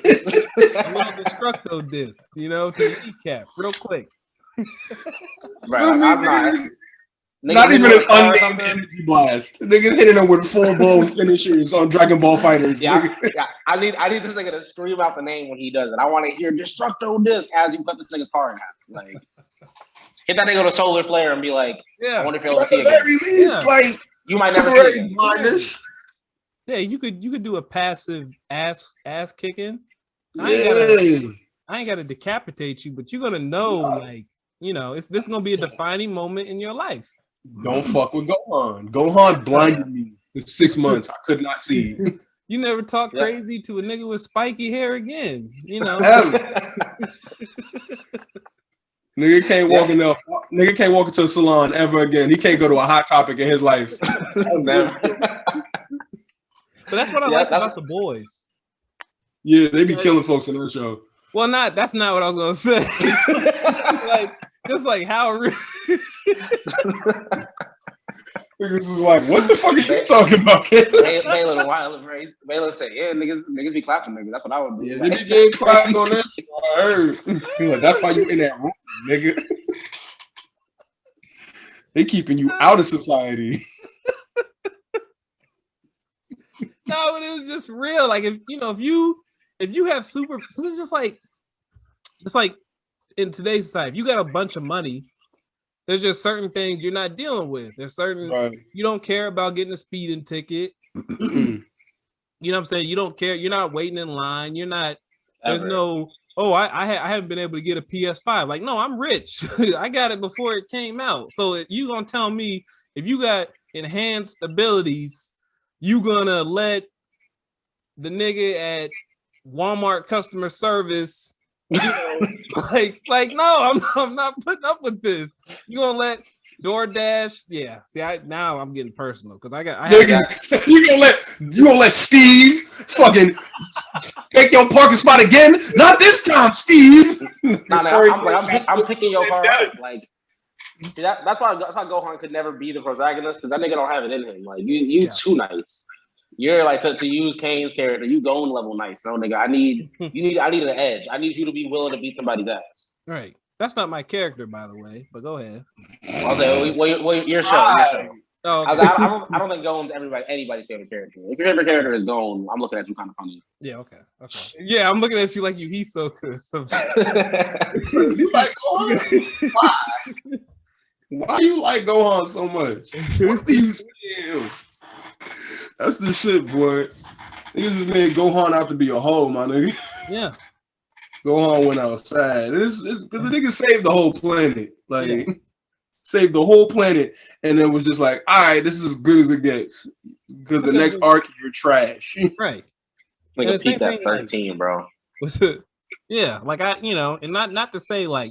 Destructo disc, to the kneecap, real quick. Bro, I'm not even an unnamed energy blast. Niggas hitting them with full-blown finishers on Dragon Ball Fighters. Yeah, I need this nigga to scream out the name when he does it. I want to hear Destructo disc as you cut this nigga's car in half. Like, hit that nigga with a solar flare and be like, I wonder if you'll ever see it again. Like, you might never see it again. Yeah, you could do a passive ass kicking. I ain't gotta decapitate you, but you're gonna know, this is gonna be a defining moment in your life. Don't fuck with Gohan. Gohan blinded me for 6 months. I could not see. You never talk crazy to a nigga with spiky hair again. Nigga can't walk Nigga can't walk into a salon ever again. He can't go to a Hot Topic in his life. Never. But that's what I like about The Boys. Yeah, they be killing folks in that show. Well, that's not what I was gonna say. Just how niggas was like, what the fuck are you talking about, kid? Balin said, yeah, niggas be clapping niggas. That's what I would do. Yeah, they be getting clapped on that shit. I heard. He like, that's why you in that room, nigga. They keeping you out of society. No, but it was just real. Like if you have super, it's just like in today's society, if you got a bunch of money, there's just certain things you're not dealing with. There's certain you don't care about getting a speeding ticket. You know what I'm saying? You don't care. You're not waiting in line. You're not. There's no. Oh, I haven't been able to get a PS5. Like, no, I'm rich. I got it before it came out. So you gonna tell me if you got enhanced abilities, you gonna let the nigga at Walmart customer service, like no, I'm not putting up with this. You gonna let DoorDash? Yeah. See, now I'm getting personal because you gonna let Steve fucking take your parking spot again? Not this time, Steve. I'm picking your car up. Like that's why Gohan could never be the protagonist because that nigga don't have it in him. Like you too nice. You're like to use Kane's character. You going level nice, no nigga. I need an edge. I need you to be willing to beat somebody's ass. Right. That's not my character, by the way. But go ahead. I'll say, well, your show. Oh, okay. I don't think Gone's anybody's favorite character. If your favorite character is Gone, I'm looking at you kind of funny. Yeah, okay. Yeah, I'm looking at you like you Hisoka. So you like Gohan? Why? Why you like Gohan so much? What do you see in him? That's the shit, boy. Niggas just made Gohan out to be a hoe, my nigga. Yeah. Gohan went outside. It's because the nigga saved the whole planet. Like, saved the whole planet. And then was just like, all right, this is as good as it gets. Because the next arc, you're trash. Right. Nigga peaked at 13, like, bro. Yeah, like and not to say like,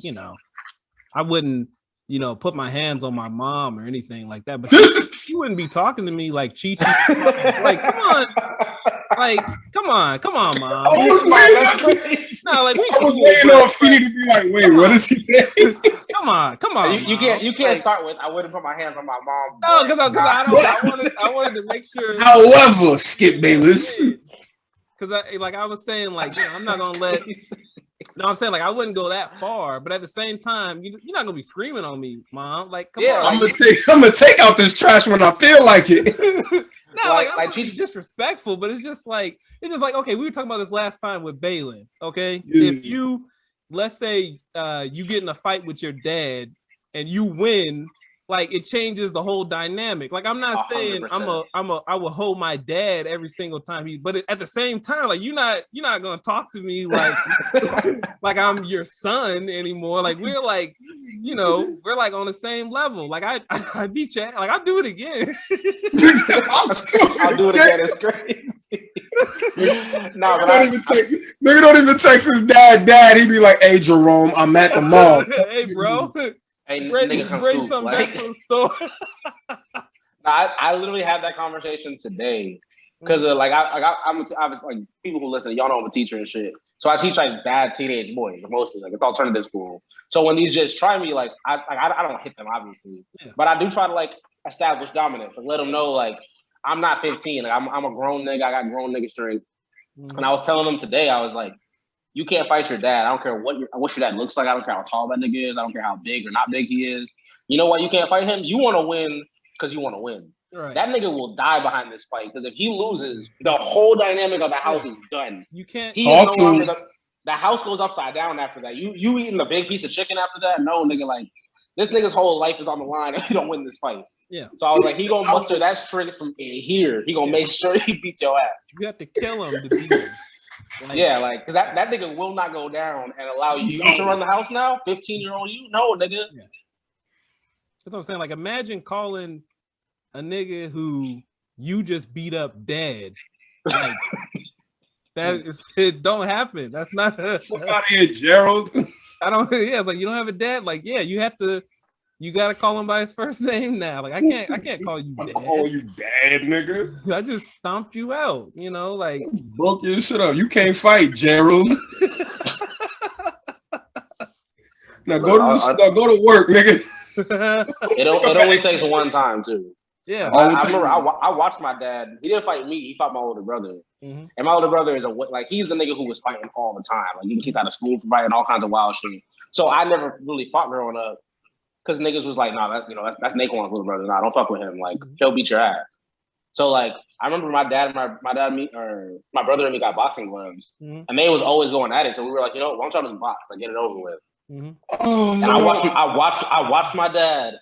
I wouldn't, put my hands on my mom or anything like that, but she wouldn't be talking to me like Chi. Like, come on. Like, come on, mom. I was waiting on Feeny to be like, wait, what is he saying? Come on. You can't start with I wouldn't put my hands on my mom. No, because I wanted to make sure. However, Skip Bayless. Because I was saying, like, I'm not gonna let. No, I'm saying, like, I wouldn't go that far, but at the same time, you're not gonna be screaming on me, mom. Like, come on. I'm gonna take out this trash when I feel like it. No, I'm disrespectful, but it's just like, okay, we were talking about this last time with Balin. Okay, if you, let's say, you get in a fight with your dad and you win, like, it changes the whole dynamic. Like, I'm not 100%. Saying I will hold my dad every single time but at the same time, like, you're not gonna talk to me like like I'm your son anymore. Like, we're like, we're like on the same level. Like, I beat you, like, I'll do it again. I'll do it again. It's crazy. No, but nigga don't even text his dad. He'd be like, "Hey, Jerome, I'm at the mall." Hey, bro. Hey, bring something back from the store. I literally had that conversation today because I'm obviously, like, people who listen, y'all know I'm a teacher and shit. So I teach like bad teenage boys mostly, like, it's alternative school. So when these just try me, like, I don't hit them obviously, but I do try to, like, establish dominance, like, let them know, like, I'm not 15, like, I'm a grown nigga, I got grown nigga strength. And I was telling them today, I was like, you can't fight your dad. I don't care what your dad looks like. I don't care how tall that nigga is. I don't care how big or not big he is. You know why you can't fight him? You want to win because you want to win. Right. That nigga will die behind this fight because if he loses, the whole dynamic of the house is done. You can't. He is no longer the house goes upside down after that. You eating the big piece of chicken after that? No, nigga, like, this nigga's whole life is on the line if you don't win this fight. Yeah. So I was like, he gonna muster that strength from here. He gonna make sure he beats your ass. You have to kill him to beat him. Like, yeah, like, because that nigga will not go down and allow you to run the house now. 15-year-old you? No, nigga. Yeah. That's what I'm saying. Like, imagine calling a nigga who you just beat up dead. Like, it don't happen. That's not out of here, Gerald. I don't. Yeah, it's like, you don't have a dad. Like, yeah, you gotta call him by his first name now. Like, I can't call you dad. Call you dad, nigga. I just stomped you out. Like, broke your shit up. You can't fight, Gerald. Now go to work, nigga. It only takes one time too. Yeah, I remember I watched my dad. He didn't fight me. He fought my older brother. Mm-hmm. And my older brother is he's the nigga who was fighting all the time. Like, you can keep out of school for fighting all kinds of wild shit. So I never really fought growing up because niggas was like, nah, that's Naquan's little brother. Nah, don't fuck with him. Like, he'll beat your ass. So, like, I remember my brother and me got boxing gloves, and they was always going at it. So we were like, why don't y'all just box? Like, get it over with. Mm-hmm. Oh, and no. I watched my dad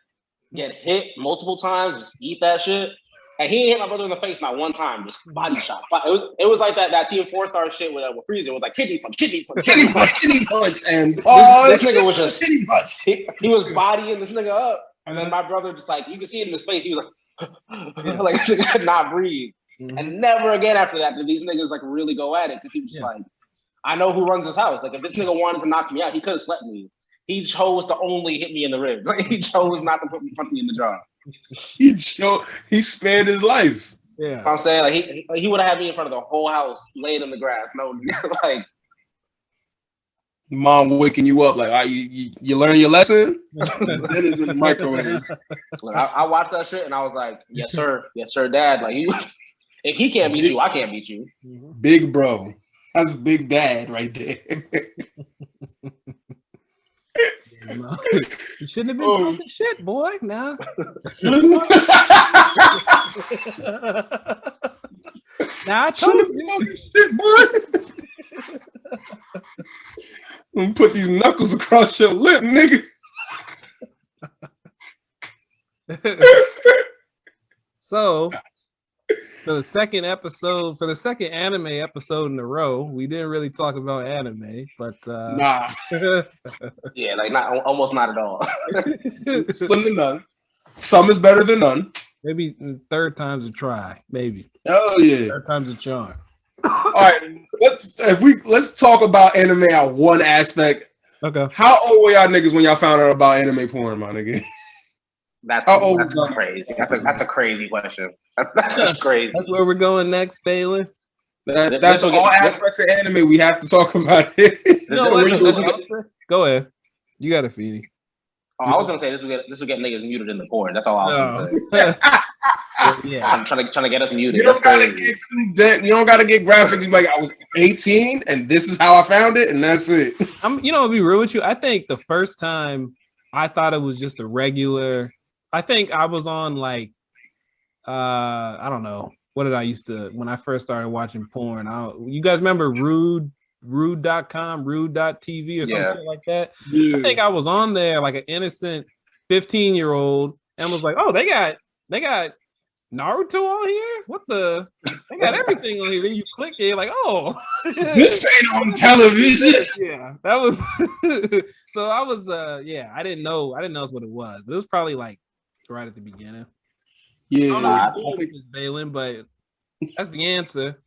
get hit multiple times, just eat that shit. And he didn't hit my brother in the face not one time, just body shot. It was like that Team 4-star shit with Freezer. It was like kidney punch, and this nigga was just he was bodying this nigga up, and then my brother just, like, you can see it in his face. He was like, like, he could not breathe, and never again after that did these niggas, like, really go at it, because he was just like, I know who runs this house. Like, if this nigga wanted to knock me out, he could have slept me. He chose to only hit me in the ribs. Like, he chose not to punch me in the jaw. He spared his life. Yeah, I'm saying, like, he would have had me in front of the whole house, laid in the grass. No, like, mom waking you up, like, you learn your lesson. Then it's in the microwave. Look, I watched that shit and I was like, yes sir, dad. Like, if he can't beat you, I can't beat you. Big bro, that's big dad right there. No. You shouldn't have been talking shit, boy. Nah. Nah, I told you. Shit, boy. I'm gonna put these knuckles across your lip, nigga. So, for the second anime episode in a row, we didn't really talk about anime, but Nah. Yeah, like almost not at all. Slim to none. Some is better than none. Maybe third time's a try. Maybe. Oh yeah. Third time's a charm. All right, let's talk about anime at one aspect. Okay. How old were y'all niggas when y'all found out about anime porn, my nigga? That's crazy. That's a crazy question. That's crazy. That's where we're going next, Balin. That's all aspects of anime. We have to talk about it. You know what? Go ahead. You got it, Feedy. Oh, I was gonna say this will get niggas muted in the porn. That's all I was gonna say. Yeah, I'm trying to get us muted. You don't gotta get graphics. Like I was 18 and this is how I found it, and that's it. I'll be real with you. I think the first time I thought it was just a regular. I think I was on like I don't know. What did I used to when I first started watching porn? You guys remember rude.com, rude.tv or some shit like that? Yeah. I think I was on there like an innocent 15-year-old and was like, oh, they got Naruto on here? What the? They got everything on here. Then you click it, like, oh, this ain't on television. Yeah, that was. So I was, I didn't know what it was, but it was probably like right at the beginning. Yeah, I don't know Balin, but that's the answer.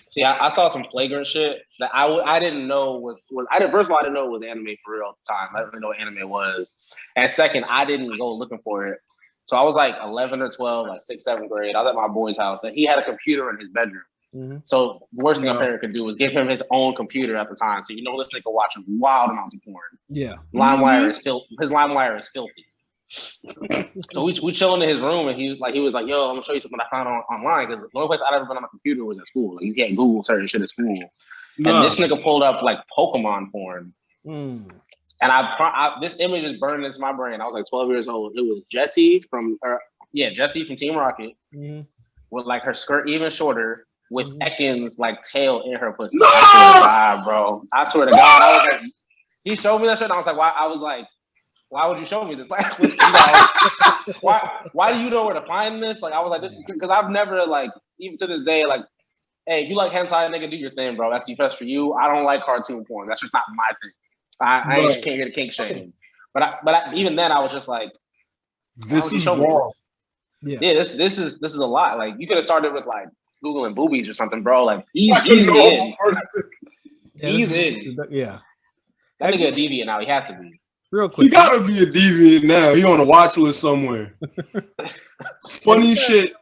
See, I saw some flagrant shit that I didn't know was first of all, I didn't know it was anime for real at the time. I didn't know what anime was, and second, I didn't go looking for it. So I was like 11 or 12, like 6th, 7th grade. I was at my boy's house, and he had a computer in his bedroom. Mm-hmm. So the worst thing a parent could do was give him his own computer at the time. So this nigga watching wild amounts of porn. Yeah, LimeWire is his LimeWire is filthy. So we chilling in his room, and he was like, "Yo, I'm gonna show you something I found online." Because the only place I'd ever been on a computer was at school. Like you can't Google certain shit at school. No. And this nigga pulled up like Pokemon porn. And this image is burned into my brain. I was like 12 years old. It was Jessie from Team Rocket, with like her skirt even shorter, with Ekans like tail in her pussy. No! I swear to God, I was like, he showed me that shit. And I was like, why? I was like, why would you show me this? Like, why do you know where to find this? Like, I was like, this is because I've never like, even to this day, like, hey, if you like hentai, nigga, do your thing, bro. That's best for you. I don't like cartoon porn. That's just not my thing. I ain't can't hear the kink shaming. But even then, I was just like, this is wrong. Yeah, this is a lot. Like, you could have started with like Googling boobies or something, bro. Like, easy in. He's in. Yeah. That nigga a deviant now. He has to be. Real quick. He gotta be a deviant now. He on a watch list somewhere. Funny shit.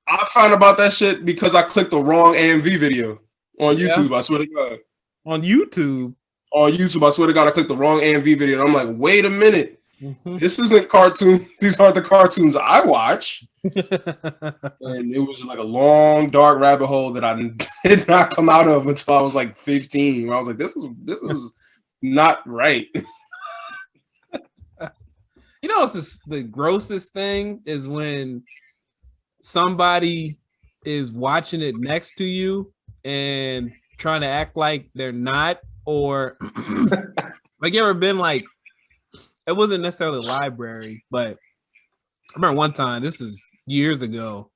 I found about that shit because I clicked the wrong AMV video on YouTube. I swear to God. On YouTube? On YouTube. I swear to God, I clicked the wrong AMV video. And I'm like, wait a minute. This isn't cartoon. These aren't the cartoons I watch. And it was like a long, dark rabbit hole that I did not come out of until I was like 15. Where I was like, this is not right. You know, the grossest thing is when somebody is watching it next to you and trying to act like they're not, or like you ever been like, it wasn't necessarily a library, but I remember one time, this is years ago,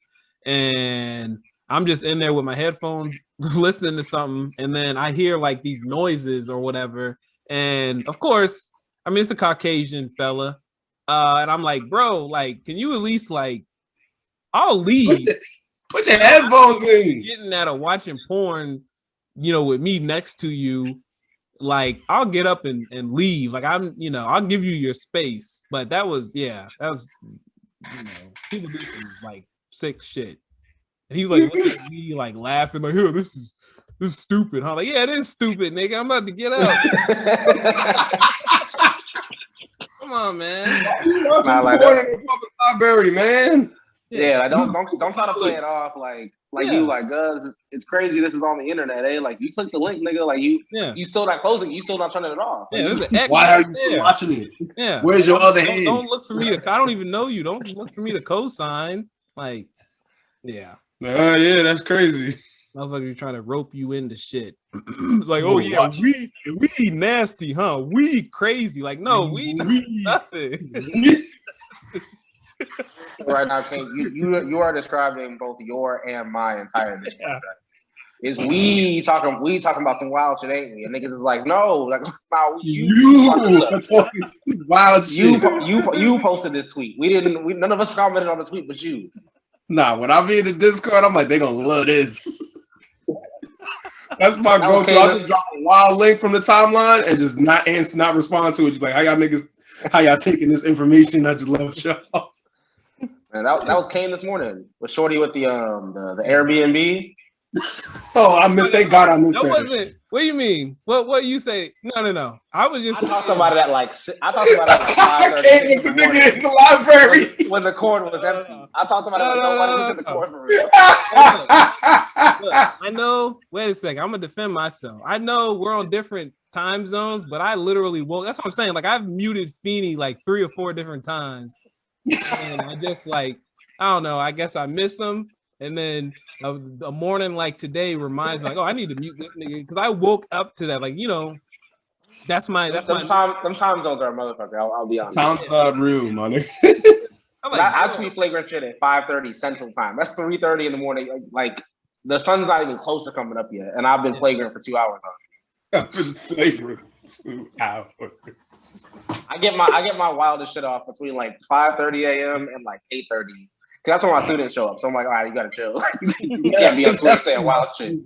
and I'm just in there with my headphones listening to something, and then I hear like these noises or whatever, and of course, I mean, it's a Caucasian fella. And I'm like, bro, like, can you at least like, I'll leave. Put your headphones in. Getting at watching porn, with me next to you, like, I'll get up and leave. Like, I'll give you your space. But that was, people do some like sick shit. And he's like looking at me, like laughing, like, "Here, this is stupid." I'm like, "Yeah, it is stupid, nigga. I'm about to get up." Come on, man. Watching porn in the public library, man. Yeah, like don't try to play it off like you like it's crazy. This is on the internet, eh? Like you click the link, nigga. Like you still not closing. You still not turning it off. Yeah, there's an X. Why are you still watching it? Yeah, where's your other hand? Don't look for me to. I don't even know you. Don't look for me to co-sign. Like, yeah. Yeah, that's crazy. Motherfucker trying to rope you into shit. It's like, oh yeah, we nasty, huh? We crazy. Like, no, we nothing. Right now, King, you are describing both your and my entire Discord. Is we talking about some wild shit, ain't we? And niggas is like, no, like it's not you wild shit. You posted this tweet. None of us commented on the tweet, but you. Nah, when I be in the Discord, I'm like, they gonna love this. That's my go-to. I'll just drop a wild link from the timeline and just not respond to it. Just like, how y'all taking this information I just left y'all? And that was Kane this morning with Shorty with the Airbnb. Oh, I missed. Thank God I missed that. Wasn't. What do you mean? What you say? No. I was just. I talked about it at like 5:30. Kane was the nigga in the library when the cord was empty. I talked about it. Nobody was in the cord for real. Look, I know. Wait a second. I'm gonna defend myself. I know we're on different time zones, but I literally woke. That's what I'm saying. Like I've muted Feeney like 3 or 4 different times, and I just like I don't know. I guess I miss him. And then a morning like today reminds me, like, oh, I need to mute this nigga because I woke up to that, like, that's my time zones are a motherfucker. I'll be honest. Time's not real, my nigga. I tweet flagrant shit at 5:30 Central Time. That's 3:30 in the morning. Like the sun's not even close to coming up yet, and I've been flagrant for 2 hours now. I've been flagrant 2 hours. I get my wildest shit off between like 5:30 a.m. and like 8:30. Cause that's when my students show up. So I'm like, all right, you gotta chill. You can't be up Twitter saying wild shit.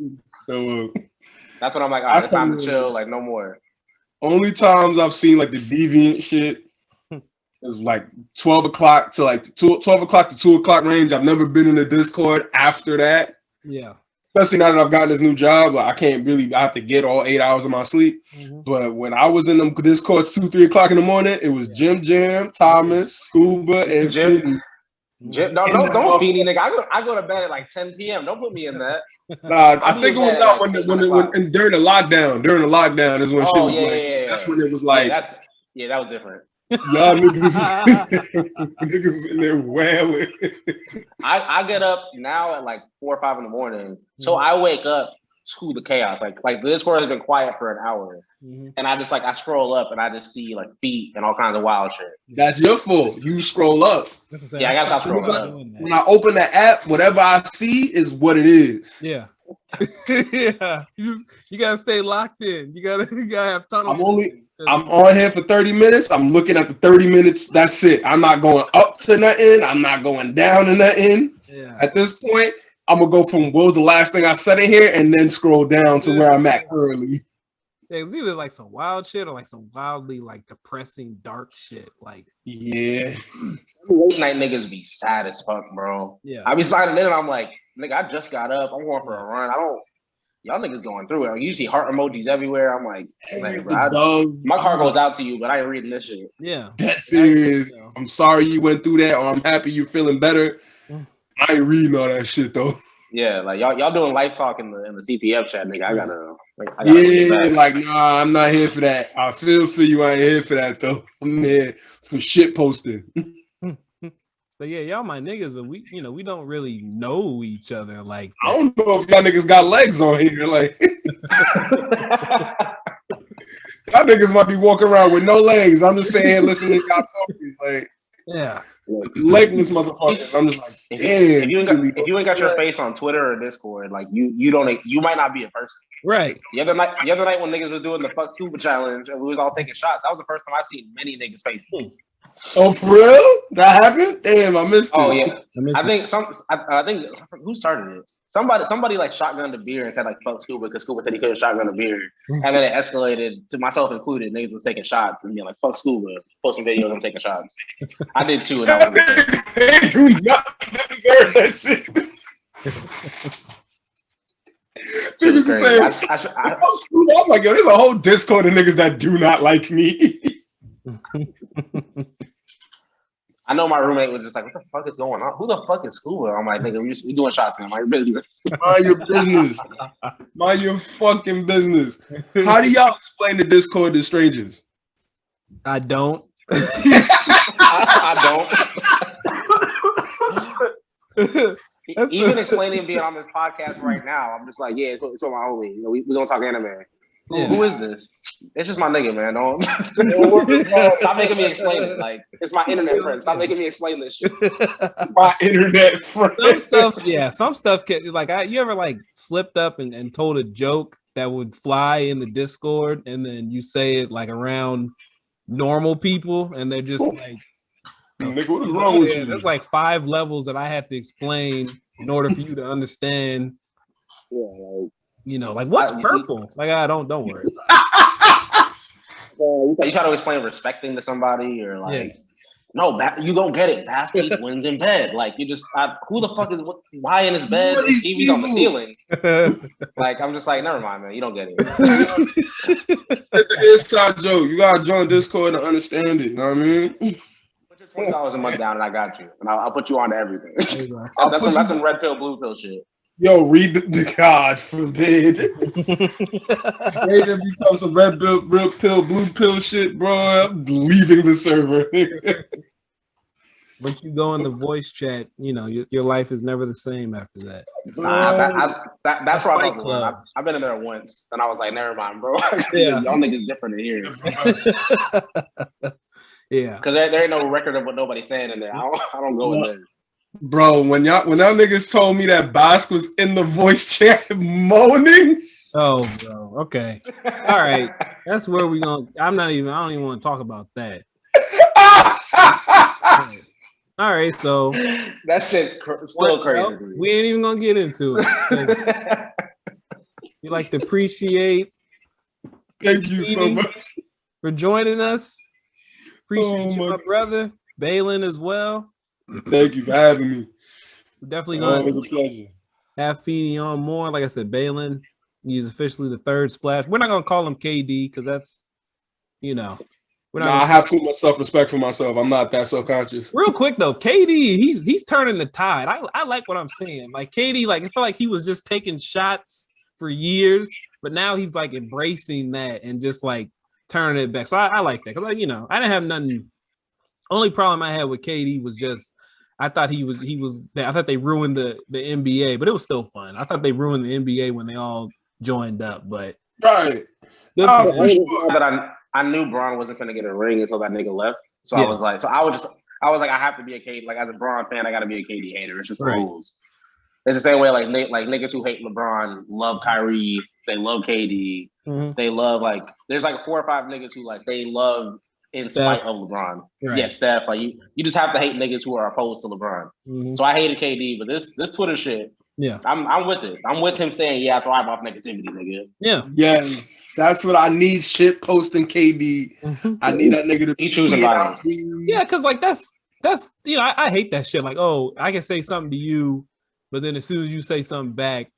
That's when I'm like, all right, it's time to chill. Like, no more. Only times I've seen like the deviant shit is like 12 o'clock to like 12 o'clock to 2 o'clock range. I've never been in the Discord after that. Yeah. Especially now that I've gotten this new job, like I have to get all 8 hours of my sleep. Mm-hmm. But when I was in the Discord 2, 3 o'clock in the morning, it was Jim, Thomas, Scuba, and Jim. Don't feed me, nigga. I go to bed at like 10 p.m. Don't put me in that. Nah, I think it was out when during the lockdown. During the lockdown is when shit was yeah. That's when it was like. That was different. Y'all niggas in there wailing. I get up now at like 4 or 5 in the morning, so I wake up to the chaos. Like the Discord has been quiet for an hour. And I just I scroll up and I just see like feet and all kinds of wild shit. That's your fault. You scroll up. Yeah, I gotta stop scrolling up. When I open the app, whatever I see is what it is. Yeah. Yeah. You gotta stay locked in. You gotta have tunnel. I'm on here for 30 minutes. I'm looking at the 30 minutes. That's it. I'm not going up to nothing. I'm not going down to nothing. Yeah. At this point, I'm gonna go from what was the last thing I said in here and then scroll down to where I'm at currently. Yeah, it's either like some wild shit or like some wildly like depressing dark shit. Like yeah, late night niggas be sad as fuck, bro. Yeah, I be signing in and I'm like, nigga, I just got up. I'm going for a run. Y'all niggas going through it. Like, you see heart emojis everywhere. I'm like, hey, bro, my heart goes out to you, but I ain't reading this shit. Yeah, that's serious. I'm sorry you went through that, or I'm happy you're feeling better. I ain't reading all that shit though. Yeah, like y'all doing life talk in the CPF chat, nigga. I gotta nah, I'm not here for that. I feel for you. I ain't here for that though. I'm here for shit posting. But yeah, y'all my niggas, but we don't really know each other. Like I don't know if y'all niggas got legs on here. Like y'all niggas might be walking around with no legs. I'm just saying, listening to y'all talking. Like yeah. Legless motherfuckers. I'm just like, damn. If you ain't got your face on Twitter or Discord, like you might not be a person. Right. The other night when niggas was doing the fuck scuba challenge and we was all taking shots, that was the first time I've seen many niggas' faces. Oh, for real? That happened? Damn, I missed it. Oh yeah. I think who started it? Somebody like shotgunned a beer and said like fuck Scuba because Scuba said he couldn't shotgun a beer. And then it escalated to myself included. Niggas was taking shots and being like fuck Scuba, posting videos of them taking shots. I did too. And I was they do not deserve that shit. Niggas saying, I'm like, yo, there's a whole Discord of niggas that do not like me. I know my roommate was just like, "What the fuck is going on? Who the fuck is Scuba?" I'm like, "Nigga, we doing shots, man. Mind your business." Mind your business. Mind your fucking business. How do y'all explain the Discord to strangers? I don't. I don't. Even explaining being on this podcast right now, I'm just like, yeah, it's with my homie. You know, we gonna talk anime. Yeah. Who is this? It's just my nigga, man. Don't stop making me explain it. Like, it's my internet friend. Stop making me explain this shit. My internet friend. Some stuff can, like, you ever like slipped up and told a joke that would fly in the Discord, and then you say it like around normal people, and they're just like, nigga, what is wrong with you? There's like 5 levels that I have to explain in order for you to understand. Yeah, like, you know, like what's purple? Like, don't worry. You try to explain respecting to somebody, or like, no, you don't get it. Basket wins in bed. Like, you just, who the fuck is why in his bed? The TV's on the ceiling. Like, I'm just like, never mind, man. You don't get it. It's an inside joke. You gotta join Discord to understand it. You know what I mean? Put your $20 a month down, and I got you, and I'll put you on to everything. That's some red pill, blue pill shit. Yo, read the God forbid. It becomes some red pill, blue pill shit, bro. I'm leaving the server. Once you go in the voice chat, you know your life is never the same after that. That's where I'm going. I've been in there once, and I was like, never mind, bro. Yeah. Y'all niggas different in here. Yeah, because there ain't no record of what nobody's saying in there. I don't go in there. Bro, when y'all niggas told me that Bosk was in the voice chat moaning. Oh, bro. Okay. All right. That's where we going. I don't even want to talk about that. All right. So that shit's still crazy. We ain't even gonna get into it. We like to appreciate. Thank you so much for joining us. Appreciate you, my brother, Balin, as well. Thank you for having me. We're definitely going to a pleasure. Have Feeny on more. Like I said, Balin, he's officially the third splash. We're not going to call him KD because that's, you know. I have too much self-respect for myself. I'm not that self-conscious. Real quick, though, KD, he's turning the tide. I like what I'm seeing. Like, KD, like, I feel like he was just taking shots for years, but now he's, like, embracing that and just, like, turning it back. So I like that because, you know, I didn't have nothing. Only problem I had with KD was just I thought I thought they ruined the NBA, but it was still fun. I thought they ruined the NBA when they all joined up, but right. I knew Bron wasn't going to get a ring until that nigga left. So I was like, I have to be a KD. Like, as a Bron fan, I got to be a KD hater. It's just the rules. It's the same way like niggas who hate LeBron love Kyrie. They love KD. Mm-hmm. They love, like, there's like 4 or 5 niggas who, like, they love in Steph. Spite of LeBron. Right. Yeah, Steph. Like, you just have to hate niggas who are opposed to LeBron. Mm-hmm. So I hated KD, but this Twitter shit, I'm with it. I'm with him saying, yeah, I thrive off negativity, nigga. Yeah. Yes. That's what I need. Shit posting KD. Mm-hmm. I need that nigga to be choosing violence. Yeah, because like that's you know, I hate that shit. Like, oh, I can say something to you, but then as soon as you say something back,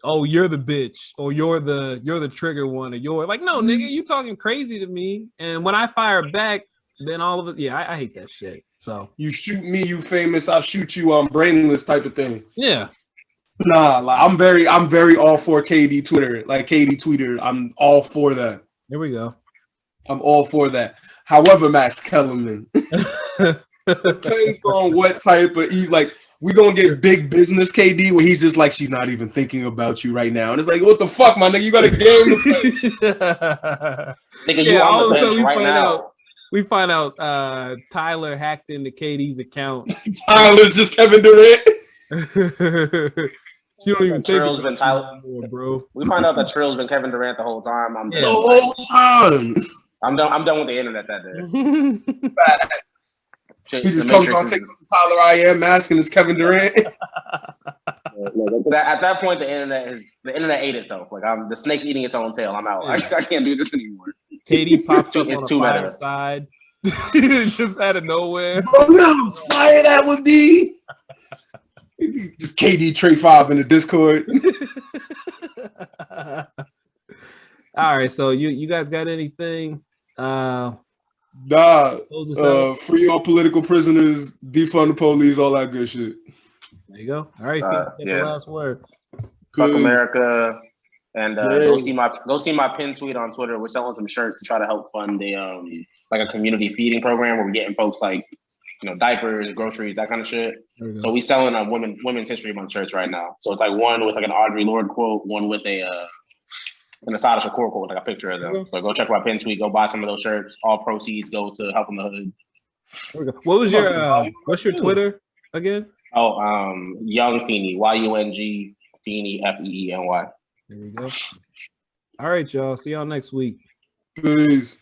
oh, you're the bitch, or you're the trigger one, or you're like, no, nigga, you talking crazy to me. And when I fire back, then all of it, I hate that shit. So you shoot me, you famous, I'll shoot you, I'm brainless type of thing. Yeah. Nah, like, I'm very all for KD Twitter. Like, KD Twitter, I'm all for that. There we go. I'm all for that. However, Max Kellerman. Depends on what type of like we gonna get big business KD where he's just like, she's not even thinking about you right now, and it's like, what the fuck, my nigga, you got a game to play. Nigga, you on the bench right now. We find out Tyler hacked into KD's account. Tyler's just Kevin Durant. You don't even think Trill's been Tyler, bro. We find out that Trill's been Kevin Durant the whole time. The whole time. I'm done with the internet that day. He just comes on, takes the Tyler I.M. mask, and it's Kevin Durant. At that point, the internet ate itself. Like, the snake's eating its own tail. I'm out. I can't do this anymore. KD popped up on the fire side, just out of nowhere. Oh no, fire that would be. Just KD Trey 5 in the Discord. All right, so you guys got anything? Nah, free all political prisoners, defund the police, all that good shit. There you go. All right, get the last word. Fuck America, and go see my pin tweet on Twitter. We're selling some shirts to try to help fund a community feeding program where we're getting folks like diapers, groceries, that kind of shit. So we selling a women's history month shirts right now. So it's like one with like an Audre Lorde quote, one with an Asada Shakur quote, like a picture of them. So go check my pin tweet, go buy some of those shirts. All proceeds go to helping the hood. What was your what's your Twitter again? Oh, Young Feeny, YUNG Feeny, FEENY. There we go. All right, y'all. See y'all next week. Peace.